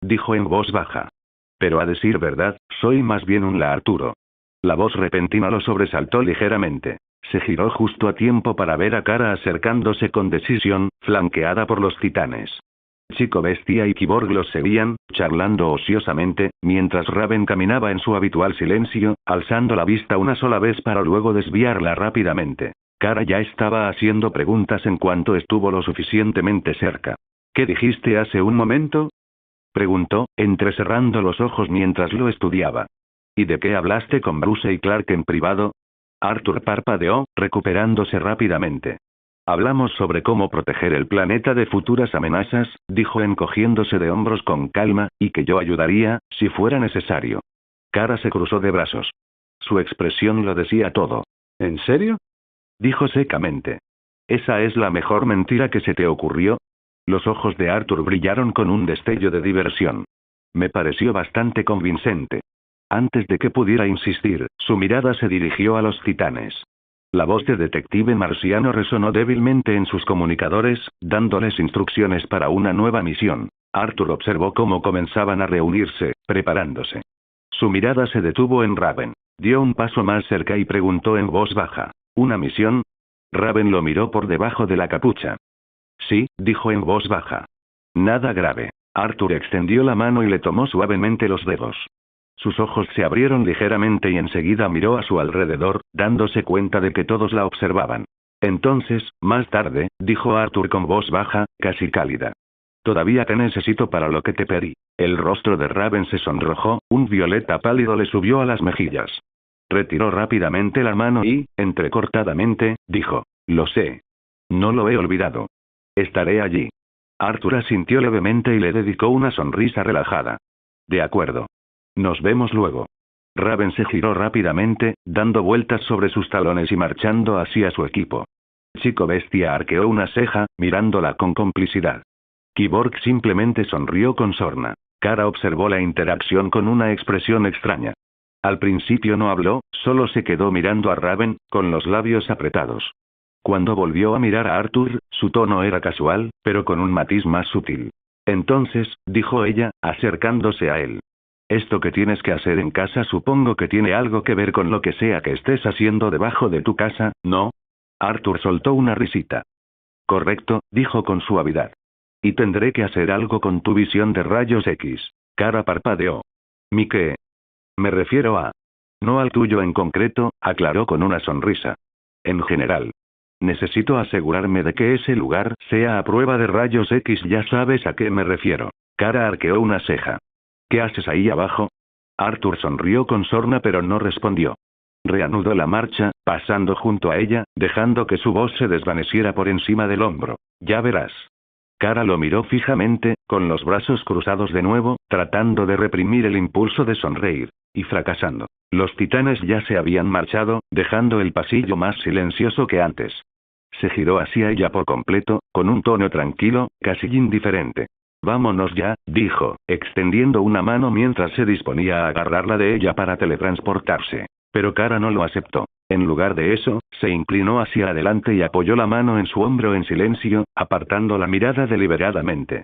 Dijo en voz baja. Pero a decir verdad, soy más bien un La Arturo. La voz repentina lo sobresaltó ligeramente. Se giró justo a tiempo para ver a Kara acercándose con decisión, flanqueada por los titanes. Chico Bestia y Cyborg los seguían, charlando ociosamente, mientras Raven caminaba en su habitual silencio, alzando la vista una sola vez para luego desviarla rápidamente. Kara ya estaba haciendo preguntas en cuanto estuvo lo suficientemente cerca. ¿Qué dijiste hace un momento? Preguntó, entrecerrando los ojos mientras lo estudiaba. ¿Y de qué hablaste con Bruce y Clark en privado? Arthur parpadeó, recuperándose rápidamente. Hablamos sobre cómo proteger el planeta de futuras amenazas, dijo encogiéndose de hombros con calma, y que yo ayudaría, si fuera necesario. Kara se cruzó de brazos. Su expresión lo decía todo. ¿En serio? Dijo secamente. ¿Esa es la mejor mentira que se te ocurrió? Los ojos de Arthur brillaron con un destello de diversión. Me pareció bastante convincente. Antes de que pudiera insistir, su mirada se dirigió a los titanes. La voz de detective marciano resonó débilmente en sus comunicadores, dándoles instrucciones para una nueva misión. Arthur observó cómo comenzaban a reunirse, preparándose. Su mirada se detuvo en Raven. Dio un paso más cerca y preguntó en voz baja. ¿Una misión? Raven lo miró por debajo de la capucha. Sí, dijo en voz baja. Nada grave. Arthur extendió la mano y le tomó suavemente los dedos. Sus ojos se abrieron ligeramente y enseguida miró a su alrededor, dándose cuenta de que todos la observaban. Entonces, más tarde, dijo Arthur con voz baja, casi cálida. Todavía te necesito para lo que te pedí. El rostro de Raven se sonrojó, un violeta pálido le subió a las mejillas. Retiró rápidamente la mano y, entrecortadamente, dijo, lo sé. No lo he olvidado. Estaré allí. Arthur asintió levemente y le dedicó una sonrisa relajada. De acuerdo. Nos vemos luego. Raven se giró rápidamente, dando vueltas sobre sus talones y marchando hacia su equipo. Chico Bestia arqueó una ceja, mirándola con complicidad. Cyborg simplemente sonrió con sorna. Kara observó la interacción con una expresión extraña. Al principio no habló, solo se quedó mirando a Raven, con los labios apretados. Cuando volvió a mirar a Arthur, su tono era casual, pero con un matiz más sutil. Entonces, dijo ella, acercándose a él. Esto que tienes que hacer en casa supongo que tiene algo que ver con lo que sea que estés haciendo debajo de tu casa, ¿no? Arthur soltó una risita. Correcto, dijo con suavidad. Y tendré que hacer algo con tu visión de rayos X. Kara parpadeó. ¿Mi qué? Me refiero a... No al tuyo en concreto, aclaró con una sonrisa. En general. Necesito asegurarme de que ese lugar sea a prueba de rayos X, ya sabes a qué me refiero. Kara arqueó una ceja. ¿Qué haces ahí abajo? Arthur sonrió con sorna pero no respondió. Reanudó la marcha, pasando junto a ella, dejando que su voz se desvaneciera por encima del hombro. Ya verás. Kara lo miró fijamente, con los brazos cruzados de nuevo, tratando de reprimir el impulso de sonreír, y fracasando. Los titanes ya se habían marchado, dejando el pasillo más silencioso que antes. Se giró hacia ella por completo, con un tono tranquilo, casi indiferente. Vámonos ya, dijo, extendiendo una mano mientras se disponía a agarrarla de ella para teletransportarse. Pero Kara no lo aceptó. En lugar de eso, se inclinó hacia adelante y apoyó la mano en su hombro en silencio, apartando la mirada deliberadamente.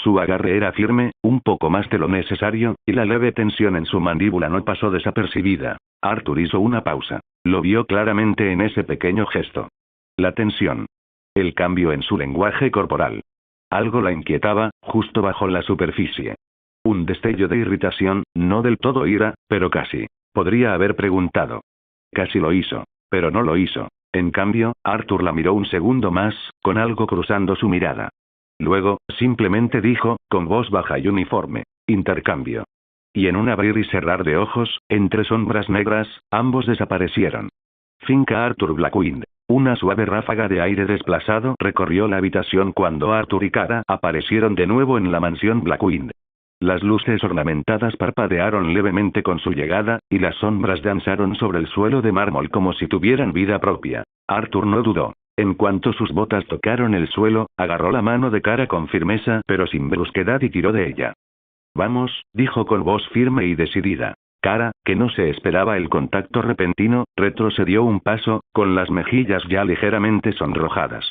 Su agarre era firme, un poco más de lo necesario, y la leve tensión en su mandíbula no pasó desapercibida. Arthur hizo una pausa. Lo vio claramente en ese pequeño gesto. La tensión. El cambio en su lenguaje corporal. Algo la inquietaba, justo bajo la superficie. Un destello de irritación, no del todo ira, pero casi. Podría haber preguntado. Casi lo hizo, pero no lo hizo. En cambio, Arthur la miró un segundo más, con algo cruzando su mirada. Luego, simplemente dijo, con voz baja y uniforme, intercambio. Y en un abrir y cerrar de ojos, entre sombras negras, ambos desaparecieron. Finca Arthur Blackwind. Una suave ráfaga de aire desplazado recorrió la habitación cuando Arthur y Kara aparecieron de nuevo en la mansión Blackwind. Las luces ornamentadas parpadearon levemente con su llegada, y las sombras danzaron sobre el suelo de mármol como si tuvieran vida propia. Arthur no dudó. En cuanto sus botas tocaron el suelo, agarró la mano de Kara con firmeza pero sin brusquedad y tiró de ella. Vamos, dijo con voz firme y decidida. Kara, que no se esperaba el contacto repentino, retrocedió un paso, con las mejillas ya ligeramente sonrojadas.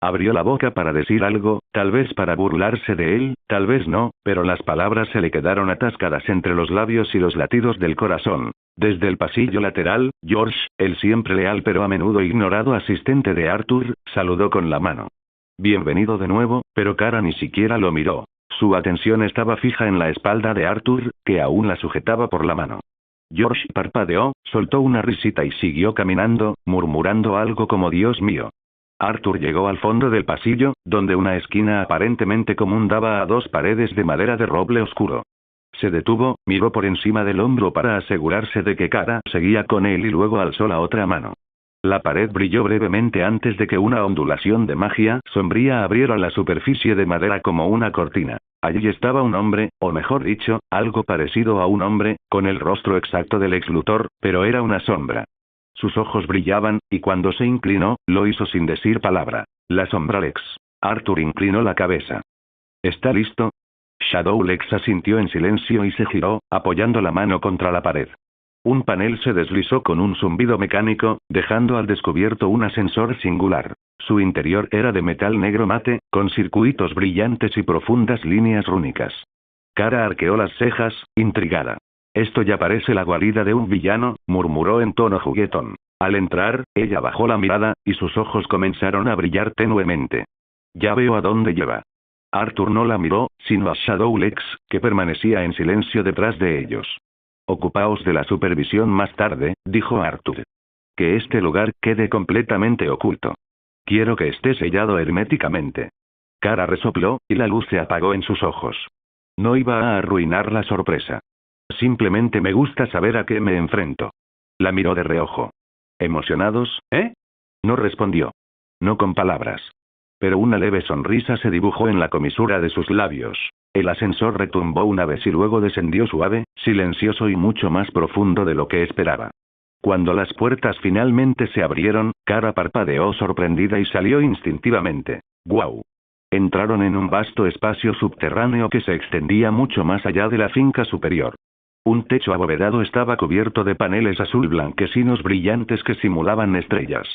Abrió la boca para decir algo, tal vez para burlarse de él, tal vez no, pero las palabras se le quedaron atascadas entre los labios y los latidos del corazón. Desde el pasillo lateral, George, el siempre leal pero a menudo ignorado asistente de Arthur, saludó con la mano. Bienvenido de nuevo, pero Kara ni siquiera lo miró. Su atención estaba fija en la espalda de Arthur, que aún la sujetaba por la mano. George parpadeó, soltó una risita y siguió caminando, murmurando algo como Dios mío. Arthur llegó al fondo del pasillo, donde una esquina aparentemente común daba a dos paredes de madera de roble oscuro. Se detuvo, miró por encima del hombro para asegurarse de que Kara seguía con él y luego alzó la otra mano. La pared brilló brevemente antes de que una ondulación de magia sombría abriera la superficie de madera como una cortina. Allí estaba un hombre, o mejor dicho, algo parecido a un hombre, con el rostro exacto del ex Luthor, pero era una sombra. Sus ojos brillaban, y cuando se inclinó, lo hizo sin decir palabra. La sombra Lex. Arthur inclinó la cabeza. ¿Está listo? Shadow Lex asintió en silencio y se giró, apoyando la mano contra la pared. Un panel se deslizó con un zumbido mecánico, dejando al descubierto un ascensor singular. Su interior era de metal negro mate, con circuitos brillantes y profundas líneas rúnicas. Kara arqueó las cejas, intrigada. Esto ya parece la guarida de un villano, murmuró en tono juguetón. Al entrar, ella bajó la mirada, y sus ojos comenzaron a brillar tenuemente. Ya veo a dónde lleva. Arthur no la miró, sino a Shadow Lex, que permanecía en silencio detrás de ellos. Ocupaos de la supervisión más tarde, dijo Arthur. Que este lugar quede completamente oculto. Quiero que esté sellado herméticamente. Kara resopló, y la luz se apagó en sus ojos. No iba a arruinar la sorpresa. Simplemente me gusta saber a qué me enfrento. La miró de reojo. ¿Emocionados, eh? No respondió. No con palabras. Pero una leve sonrisa se dibujó en la comisura de sus labios. El ascensor retumbó una vez y luego descendió suave, silencioso y mucho más profundo de lo que esperaba. Cuando las puertas finalmente se abrieron, Kara parpadeó sorprendida y salió instintivamente. ¡Guau! Entraron en un vasto espacio subterráneo que se extendía mucho más allá de la finca superior. Un techo abovedado estaba cubierto de paneles azul blanquecinos brillantes que simulaban estrellas.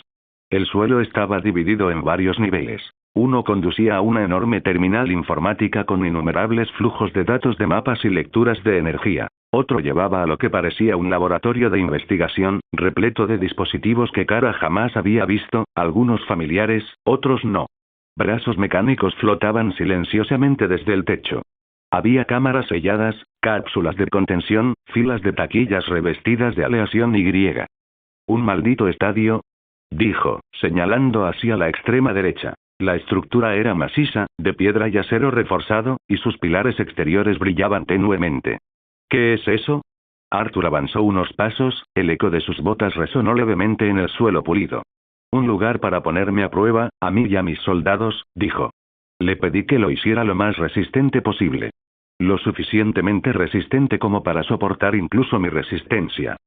El suelo estaba dividido en varios niveles. Uno conducía a una enorme terminal informática con innumerables flujos de datos de mapas y lecturas de energía. Otro llevaba a lo que parecía un laboratorio de investigación, repleto de dispositivos que Kara jamás había visto, algunos familiares, otros no. Brazos mecánicos flotaban silenciosamente desde el techo. Había cámaras selladas, cápsulas de contención, filas de taquillas revestidas de aleación Y. Un maldito estadio. dijo, señalando hacia la extrema derecha. La estructura era maciza, de piedra y acero reforzado, y sus pilares exteriores brillaban tenuemente. ¿Qué es eso? Arthur avanzó unos pasos, el eco de sus botas resonó levemente en el suelo pulido. Un lugar para ponerme a prueba, a mí y a mis soldados, dijo. Le pedí que lo hiciera lo más resistente posible. Lo suficientemente resistente como para soportar incluso mi resistencia.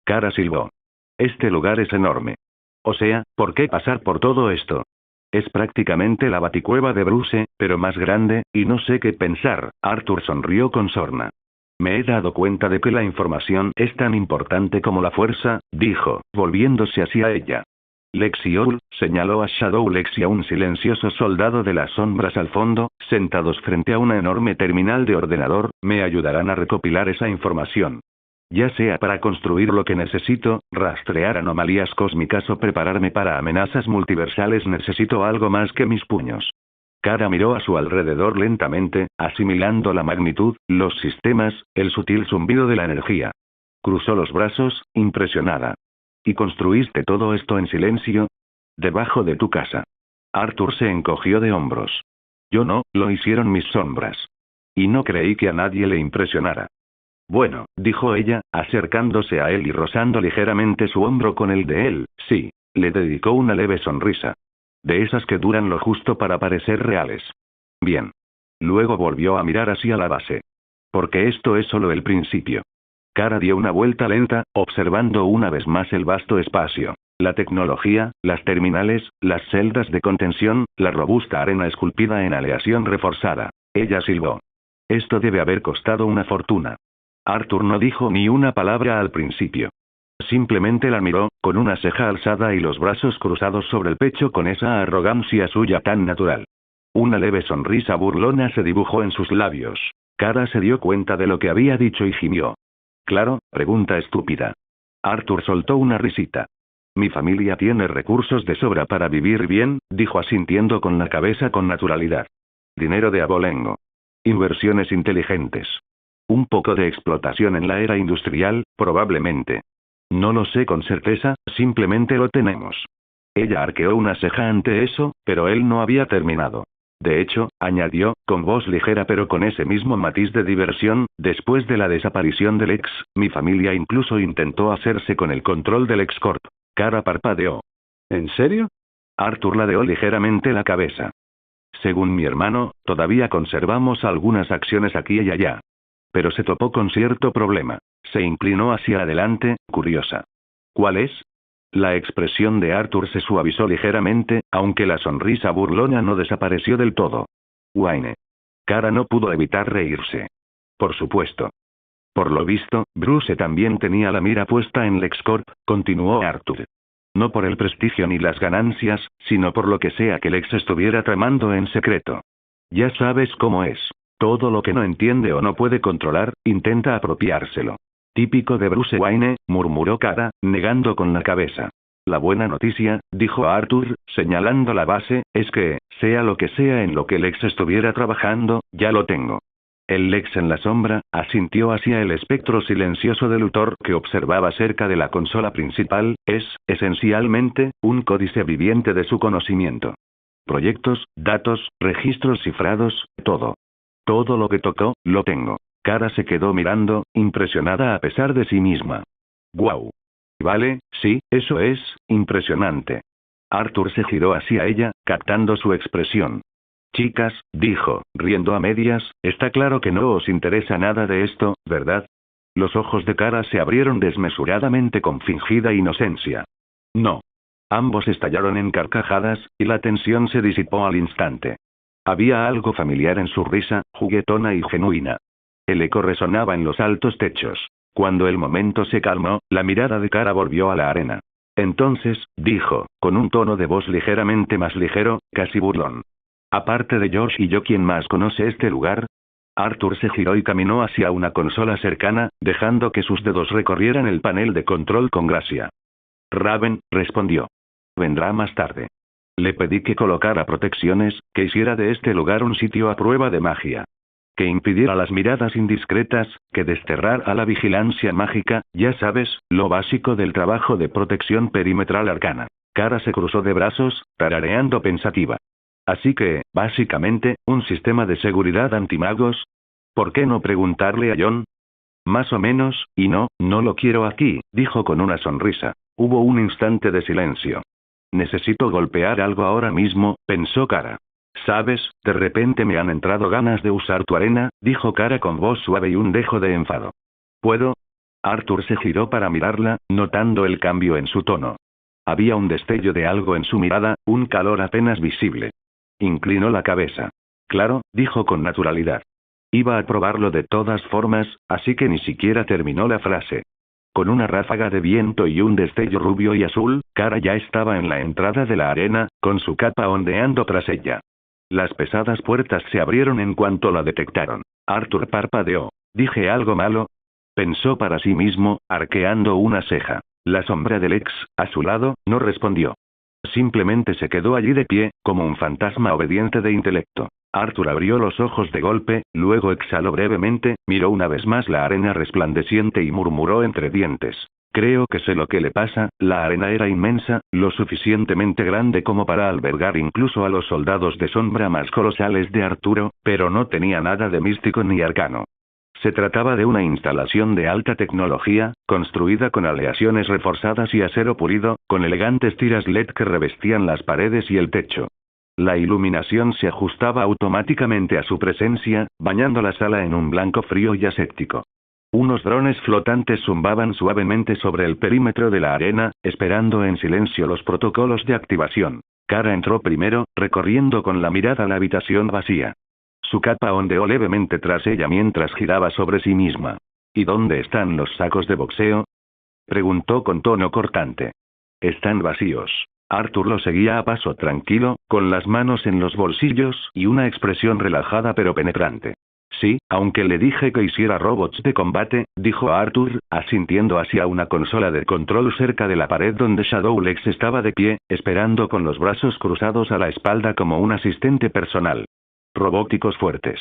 Kara silbó. Este lugar es enorme. O sea, ¿por qué pasar por todo esto? Es prácticamente la baticueva de Bruce, pero más grande, y no sé qué pensar. Arthur sonrió con sorna. Me he dado cuenta de que la información es tan importante como la fuerza, dijo, volviéndose hacia ella. Lexiol, señaló a Shadowlex y a un silencioso soldado de las sombras al fondo, sentados frente a una enorme terminal de ordenador, me ayudarán a recopilar esa información. Ya sea para construir lo que necesito, rastrear anomalías cósmicas o prepararme para amenazas multiversales, necesito algo más que mis puños. Kara miró a su alrededor lentamente, asimilando la magnitud, los sistemas, el sutil zumbido de la energía. Cruzó los brazos, impresionada. ¿Y construiste todo esto en silencio? Debajo de tu casa. Arthur se encogió de hombros. Yo no, lo hicieron mis sombras. Y no creí que a nadie le impresionara. Bueno, dijo ella, acercándose a él y rozando ligeramente su hombro con el de él, sí, le dedicó una leve sonrisa. De esas que duran lo justo para parecer reales. Bien. Luego volvió a mirar hacia la base. Porque esto es solo el principio. Kara dio una vuelta lenta, observando una vez más el vasto espacio. La tecnología, las terminales, las celdas de contención, la robusta arena esculpida en aleación reforzada. Ella silbó. Esto debe haber costado una fortuna. Arthur no dijo ni una palabra al principio. Simplemente la miró, con una ceja alzada y los brazos cruzados sobre el pecho con esa arrogancia suya tan natural. Una leve sonrisa burlona se dibujó en sus labios. Kara se dio cuenta de lo que había dicho y gimió. Claro, pregunta estúpida. Arthur soltó una risita. Mi familia tiene recursos de sobra para vivir bien, dijo asintiendo con la cabeza con naturalidad. Dinero de abolengo. Inversiones inteligentes. Un poco de explotación en la era industrial, probablemente. No lo sé con certeza, simplemente lo tenemos. Ella arqueó una ceja ante eso, pero él no había terminado. De hecho, añadió, con voz ligera pero con ese mismo matiz de diversión, después de la desaparición del ex, mi familia incluso intentó hacerse con el control del X-Corp. Kara parpadeó. ¿En serio? Arthur ladeó ligeramente la cabeza. Según mi hermano, todavía conservamos algunas acciones aquí y allá. Pero se topó con cierto problema. Se inclinó hacia adelante, curiosa. ¿Cuál es? La expresión de Arthur se suavizó ligeramente, aunque la sonrisa burlona no desapareció del todo. Wayne. Kara no pudo evitar reírse. Por supuesto. Por lo visto, Bruce también tenía la mira puesta en LexCorp, continuó Arthur. No por el prestigio ni las ganancias, sino por lo que sea que Lex estuviera tramando en secreto. Ya sabes cómo es. Todo lo que no entiende o no puede controlar, intenta apropiárselo. Típico de Bruce Wayne, murmuró Kara, negando con la cabeza. La buena noticia, dijo Arthur, señalando la base, es que, sea lo que sea en lo que Lex estuviera trabajando, ya lo tengo. El Lex en la sombra, asintió hacia el espectro silencioso de Luthor que observaba cerca de la consola principal, es, esencialmente, un códice viviente de su conocimiento. Proyectos, datos, registros cifrados, todo. Todo lo que tocó, lo tengo. Kara se quedó mirando, impresionada a pesar de sí misma. ¡Guau! Vale, sí, eso es, impresionante. Arthur se giró hacia ella, captando su expresión. Chicas, dijo, riendo a medias, está claro que no os interesa nada de esto, ¿verdad? Los ojos de Kara se abrieron desmesuradamente con fingida inocencia. No. Ambos estallaron en carcajadas, y la tensión se disipó al instante. Había algo familiar en su risa, juguetona y genuina. El eco resonaba en los altos techos. Cuando el momento se calmó, la mirada de Kara volvió a la arena. Entonces, dijo, con un tono de voz ligeramente más ligero, casi burlón. Aparte de Josh y yo, ¿quién más conoce este lugar? Arthur se giró y caminó hacia una consola cercana, dejando que sus dedos recorrieran el panel de control con gracia. Raven, respondió. Vendrá más tarde. Le pedí que colocara protecciones, que hiciera de este lugar un sitio a prueba de magia. Que impidiera las miradas indiscretas, que desterrara la vigilancia mágica, ya sabes, lo básico del trabajo de protección perimetral arcana. Kara se cruzó de brazos, tarareando pensativa. Así que, básicamente, un sistema de seguridad antimagos. ¿Por qué no preguntarle a John? Más o menos, y no lo quiero aquí, dijo con una sonrisa. Hubo un instante de silencio. Necesito golpear algo ahora mismo, pensó Kara. Sabes, de repente me han entrado ganas de usar tu arena, dijo Kara con voz suave y un dejo de enfado. ¿Puedo? Arthur se giró para mirarla, notando el cambio en su tono. Había un destello de algo en su mirada, un calor apenas visible. Inclinó la cabeza. Claro, dijo con naturalidad. Iba a probarlo de todas formas, así que ni siquiera terminó la frase. Con una ráfaga de viento y un destello rubio y azul, Kara ya estaba en la entrada de la arena, con su capa ondeando tras ella. Las pesadas puertas se abrieron en cuanto la detectaron. Arthur parpadeó. ¿Dije algo malo? Pensó para sí mismo, arqueando una ceja. La sombra del ex, a su lado, no respondió. Simplemente se quedó allí de pie, como un fantasma obediente de intelecto. Arthur abrió los ojos de golpe, luego exhaló brevemente, miró una vez más la arena resplandeciente y murmuró entre dientes. Creo que sé lo que le pasa, la arena era inmensa, lo suficientemente grande como para albergar incluso a los soldados de sombra más colosales de Arturo, pero no tenía nada de místico ni arcano. Se trataba de una instalación de alta tecnología, construida con aleaciones reforzadas y acero pulido, con elegantes tiras LED que revestían las paredes y el techo. La iluminación se ajustaba automáticamente a su presencia, bañando la sala en un blanco frío y aséptico. Unos drones flotantes zumbaban suavemente sobre el perímetro de la arena, esperando en silencio los protocolos de activación. Kara entró primero, recorriendo con la mirada la habitación vacía. Su capa ondeó levemente tras ella mientras giraba sobre sí misma. ¿Y dónde están los sacos de boxeo? Preguntó con tono cortante. Están vacíos. Arthur lo seguía a paso tranquilo, con las manos en los bolsillos y una expresión relajada pero penetrante. Sí, aunque le dije que hiciera robots de combate, dijo Arthur, asintiendo hacia una consola de control cerca de la pared donde Shadowlex estaba de pie, esperando con los brazos cruzados a la espalda como un asistente personal. Robóticos fuertes.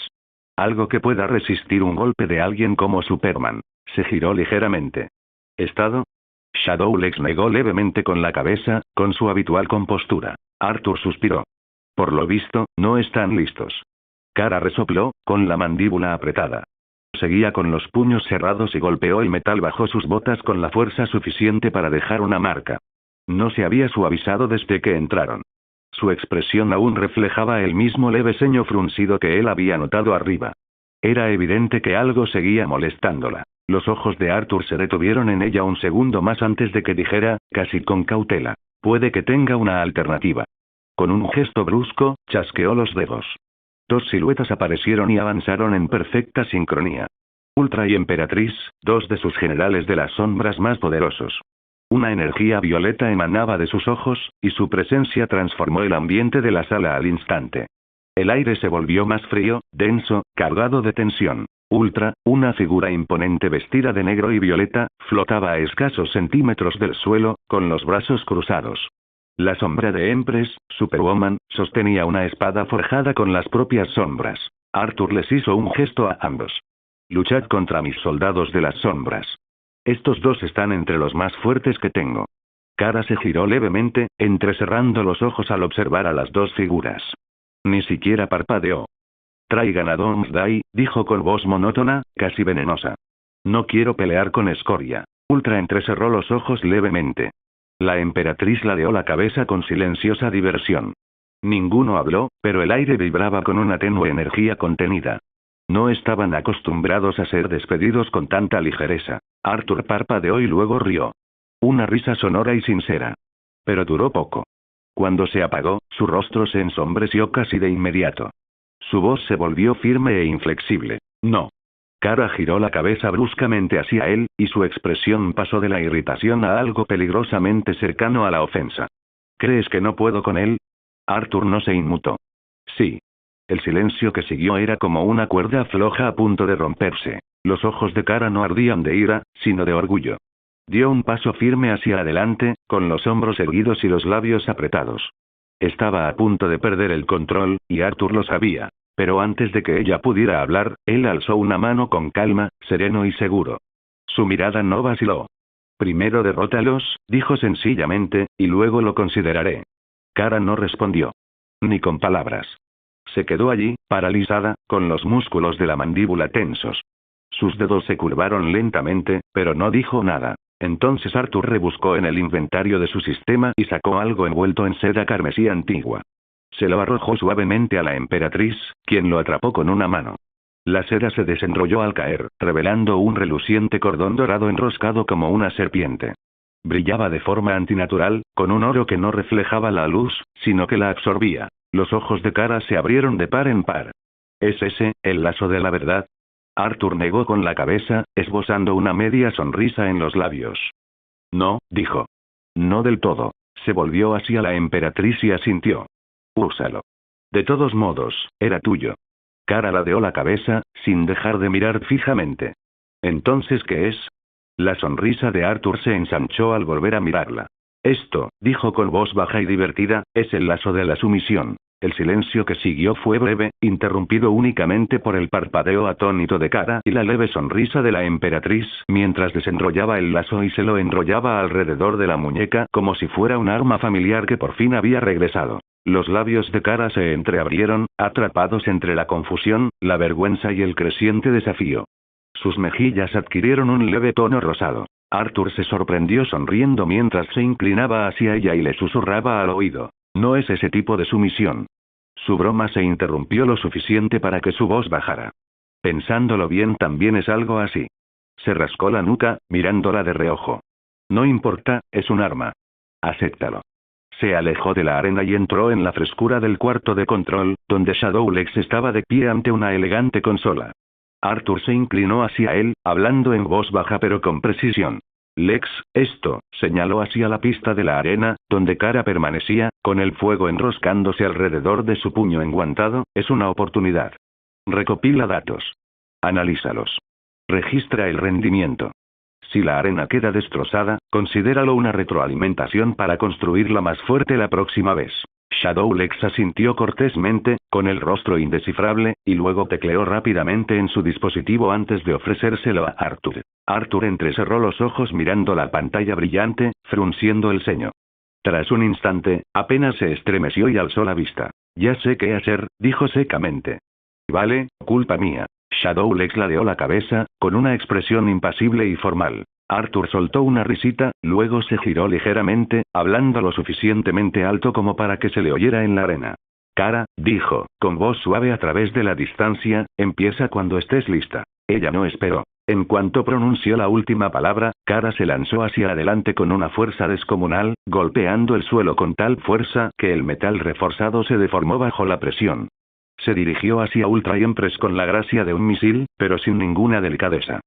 Algo que pueda resistir un golpe de alguien como Superman. Se giró ligeramente. ¿Estado? Shadowlex negó levemente con la cabeza, con su habitual compostura. Arthur suspiró. Por lo visto, no están listos. Kara resopló, con la mandíbula apretada. Seguía con los puños cerrados y golpeó el metal bajo sus botas con la fuerza suficiente para dejar una marca. No se había suavizado desde que entraron. Su expresión aún reflejaba el mismo leve ceño fruncido que él había notado arriba. Era evidente que algo seguía molestándola. Los ojos de Arthur se detuvieron en ella un segundo más antes de que dijera, casi con cautela. Puede que tenga una alternativa. Con un gesto brusco, chasqueó los dedos. Dos siluetas aparecieron y avanzaron en perfecta sincronía. Ultra y Emperatriz, dos de sus generales de las sombras más poderosos. Una energía violeta emanaba de sus ojos, y su presencia transformó el ambiente de la sala al instante. El aire se volvió más frío, denso, cargado de tensión. Ultra, una figura imponente vestida de negro y violeta, flotaba a escasos centímetros del suelo, con los brazos cruzados. La sombra de Empress, Superwoman, sostenía una espada forjada con las propias sombras. Arthur les hizo un gesto a ambos. Luchad contra mis soldados de las sombras. Estos dos están entre los más fuertes que tengo. Kara se giró levemente, entrecerrando los ojos al observar a las dos figuras. Ni siquiera parpadeó. Traigan a Doomsday, dijo con voz monótona, casi venenosa. No quiero pelear con escoria. Ultra entrecerró los ojos levemente. La emperatriz ladeó la cabeza con silenciosa diversión. Ninguno habló, pero el aire vibraba con una tenue energía contenida. No estaban acostumbrados a ser despedidos con tanta ligereza. Arthur parpadeó y luego rió. Una risa sonora y sincera. Pero duró poco. Cuando se apagó, su rostro se ensombreció casi de inmediato. Su voz se volvió firme e inflexible. No. Kara giró la cabeza bruscamente hacia él, y su expresión pasó de la irritación a algo peligrosamente cercano a la ofensa. ¿Crees que no puedo con él? Arthur no se inmutó. Sí. El silencio que siguió era como una cuerda floja a punto de romperse. Los ojos de Kara no ardían de ira, sino de orgullo. Dio un paso firme hacia adelante, con los hombros erguidos y los labios apretados. Estaba a punto de perder el control, y Arthur lo sabía. Pero antes de que ella pudiera hablar, él alzó una mano con calma, sereno y seguro. Su mirada no vaciló. Primero derrótalos, dijo sencillamente, y luego lo consideraré. Kara no respondió. Ni con palabras. Se quedó allí, paralizada, con los músculos de la mandíbula tensos. Sus dedos se curvaron lentamente, pero no dijo nada. Entonces Arthur rebuscó en el inventario de su sistema y sacó algo envuelto en seda carmesí antigua. Se lo arrojó suavemente a la emperatriz, quien lo atrapó con una mano. La seda se desenrolló al caer, revelando un reluciente cordón dorado enroscado como una serpiente. Brillaba de forma antinatural, con un oro que no reflejaba la luz, sino que la absorbía. Los ojos de Kara se abrieron de par en par. ¿Es ese, el lazo de la verdad? Arthur negó con la cabeza, esbozando una media sonrisa en los labios. No, dijo. No del todo. Se volvió hacia la emperatriz y asintió. Úsalo. De todos modos, era tuyo. Kara ladeó la cabeza, sin dejar de mirar fijamente. ¿Entonces qué es? La sonrisa de Arthur se ensanchó al volver a mirarla. Esto, dijo con voz baja y divertida, es el lazo de la sumisión. El silencio que siguió fue breve, interrumpido únicamente por el parpadeo atónito de Kara y la leve sonrisa de la emperatriz, mientras desenrollaba el lazo y se lo enrollaba alrededor de la muñeca como si fuera un arma familiar que por fin había regresado. Los labios de Kara se entreabrieron, atrapados entre la confusión, la vergüenza y el creciente desafío. Sus mejillas adquirieron un leve tono rosado. Arthur se sorprendió sonriendo mientras se inclinaba hacia ella y le susurraba al oído. No es ese tipo de sumisión. Su broma se interrumpió lo suficiente para que su voz bajara. Pensándolo bien, también es algo así. Se rascó la nuca, mirándola de reojo. No importa, es un arma. Acéptalo. Se alejó de la arena y entró en la frescura del cuarto de control, donde Shadowlex estaba de pie ante una elegante consola. Arthur se inclinó hacia él, hablando en voz baja pero con precisión. Lex, esto, señaló hacia la pista de la arena, donde Kara permanecía, con el fuego enroscándose alrededor de su puño enguantado, es una oportunidad. Recopila datos. Analízalos. Registra el rendimiento. Si la arena queda destrozada, considéralo una retroalimentación para construirla más fuerte la próxima vez. Shadowlex asintió cortésmente, con el rostro indescifrable, y luego tecleó rápidamente en su dispositivo antes de ofrecérselo a Arthur. Arthur entrecerró los ojos mirando la pantalla brillante, frunciendo el ceño. Tras un instante, apenas se estremeció y alzó la vista. Ya sé qué hacer, dijo secamente. Vale, culpa mía. Shadowlex ladeó la cabeza, con una expresión impasible y formal. Arthur soltó una risita, luego se giró ligeramente, hablando lo suficientemente alto como para que se le oyera en la arena. Kara, dijo, con voz suave a través de la distancia, empieza cuando estés lista. Ella no esperó. En cuanto pronunció la última palabra, Kara se lanzó hacia adelante con una fuerza descomunal, golpeando el suelo con tal fuerza que el metal reforzado se deformó bajo la presión. Se dirigió hacia Ultra Empress con la gracia de un misil, pero sin ninguna delicadeza.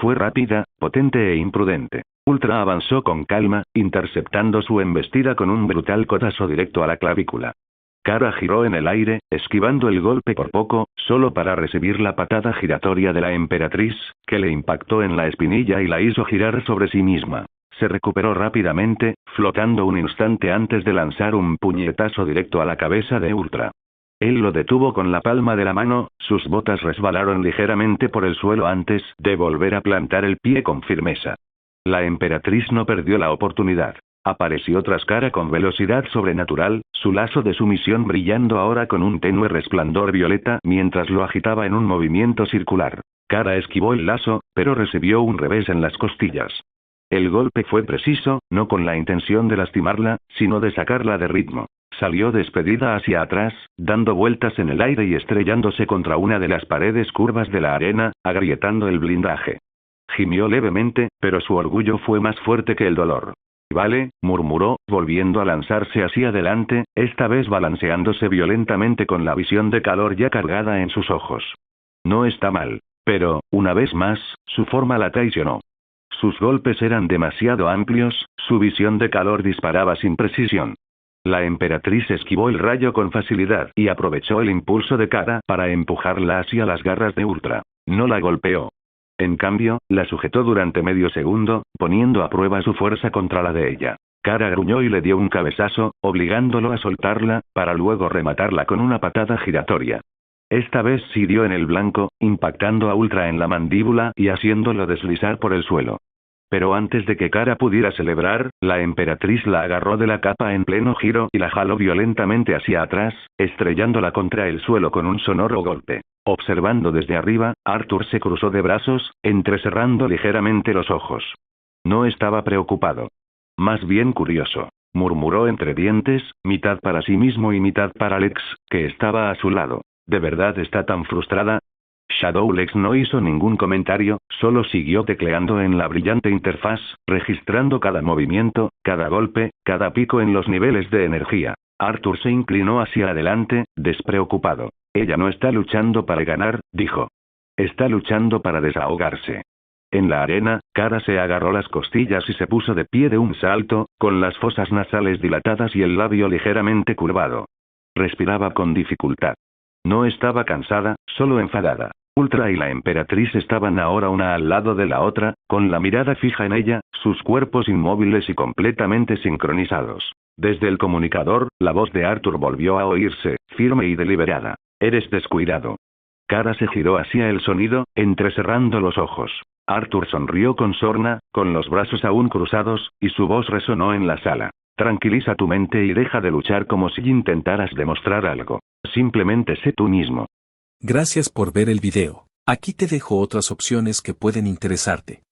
Fue rápida, potente e imprudente. Ultra avanzó con calma, interceptando su embestida con un brutal codazo directo a la clavícula. Kara giró en el aire, esquivando el golpe por poco, solo para recibir la patada giratoria de la emperatriz, que le impactó en la espinilla y la hizo girar sobre sí misma. Se recuperó rápidamente, flotando un instante antes de lanzar un puñetazo directo a la cabeza de Ultra. Él lo detuvo con la palma de la mano, sus botas resbalaron ligeramente por el suelo antes de volver a plantar el pie con firmeza. La emperatriz no perdió la oportunidad. Apareció tras Kara con velocidad sobrenatural, su lazo de sumisión brillando ahora con un tenue resplandor violeta mientras lo agitaba en un movimiento circular. Kara esquivó el lazo, pero recibió un revés en las costillas. El golpe fue preciso, no con la intención de lastimarla, sino de sacarla de ritmo. Salió despedida hacia atrás, dando vueltas en el aire y estrellándose contra una de las paredes curvas de la arena, agrietando el blindaje. Gimió levemente, pero su orgullo fue más fuerte que el dolor. Vale, murmuró, volviendo a lanzarse hacia adelante, esta vez balanceándose violentamente con la visión de calor ya cargada en sus ojos. No está mal. Pero, una vez más, su forma la traicionó. Sus golpes eran demasiado amplios, su visión de calor disparaba sin precisión. La emperatriz esquivó el rayo con facilidad y aprovechó el impulso de Kara para empujarla hacia las garras de Ultra. No la golpeó. En cambio, la sujetó durante medio segundo, poniendo a prueba su fuerza contra la de ella. Kara gruñó y le dio un cabezazo, obligándolo a soltarla, para luego rematarla con una patada giratoria. Esta vez sí dio en el blanco, impactando a Ultra en la mandíbula y haciéndolo deslizar por el suelo. Pero antes de que Kara pudiera celebrar, la emperatriz la agarró de la capa en pleno giro y la jaló violentamente hacia atrás, estrellándola contra el suelo con un sonoro golpe. Observando desde arriba, Arthur se cruzó de brazos, entrecerrando ligeramente los ojos. No estaba preocupado. Más bien curioso. Murmuró entre dientes, mitad para sí mismo y mitad para Lex, que estaba a su lado. ¿De verdad está tan frustrada? Shadowlex no hizo ningún comentario, solo siguió tecleando en la brillante interfaz, registrando cada movimiento, cada golpe, cada pico en los niveles de energía. Arthur se inclinó hacia adelante, despreocupado. Ella no está luchando para ganar, dijo. Está luchando para desahogarse. En la arena, Kara se agarró las costillas y se puso de pie de un salto, con las fosas nasales dilatadas y el labio ligeramente curvado. Respiraba con dificultad. No estaba cansada, solo enfadada. Ultra y la emperatriz estaban ahora una al lado de la otra, con la mirada fija en ella, sus cuerpos inmóviles y completamente sincronizados. Desde el comunicador, la voz de Arthur volvió a oírse, firme y deliberada. Eres descuidado. Kara se giró hacia el sonido, entrecerrando los ojos. Arthur sonrió con sorna, con los brazos aún cruzados, y su voz resonó en la sala. Tranquiliza tu mente y deja de luchar como si intentaras demostrar algo. Simplemente sé tú mismo. Gracias por ver el video. Aquí te dejo otras opciones que pueden interesarte.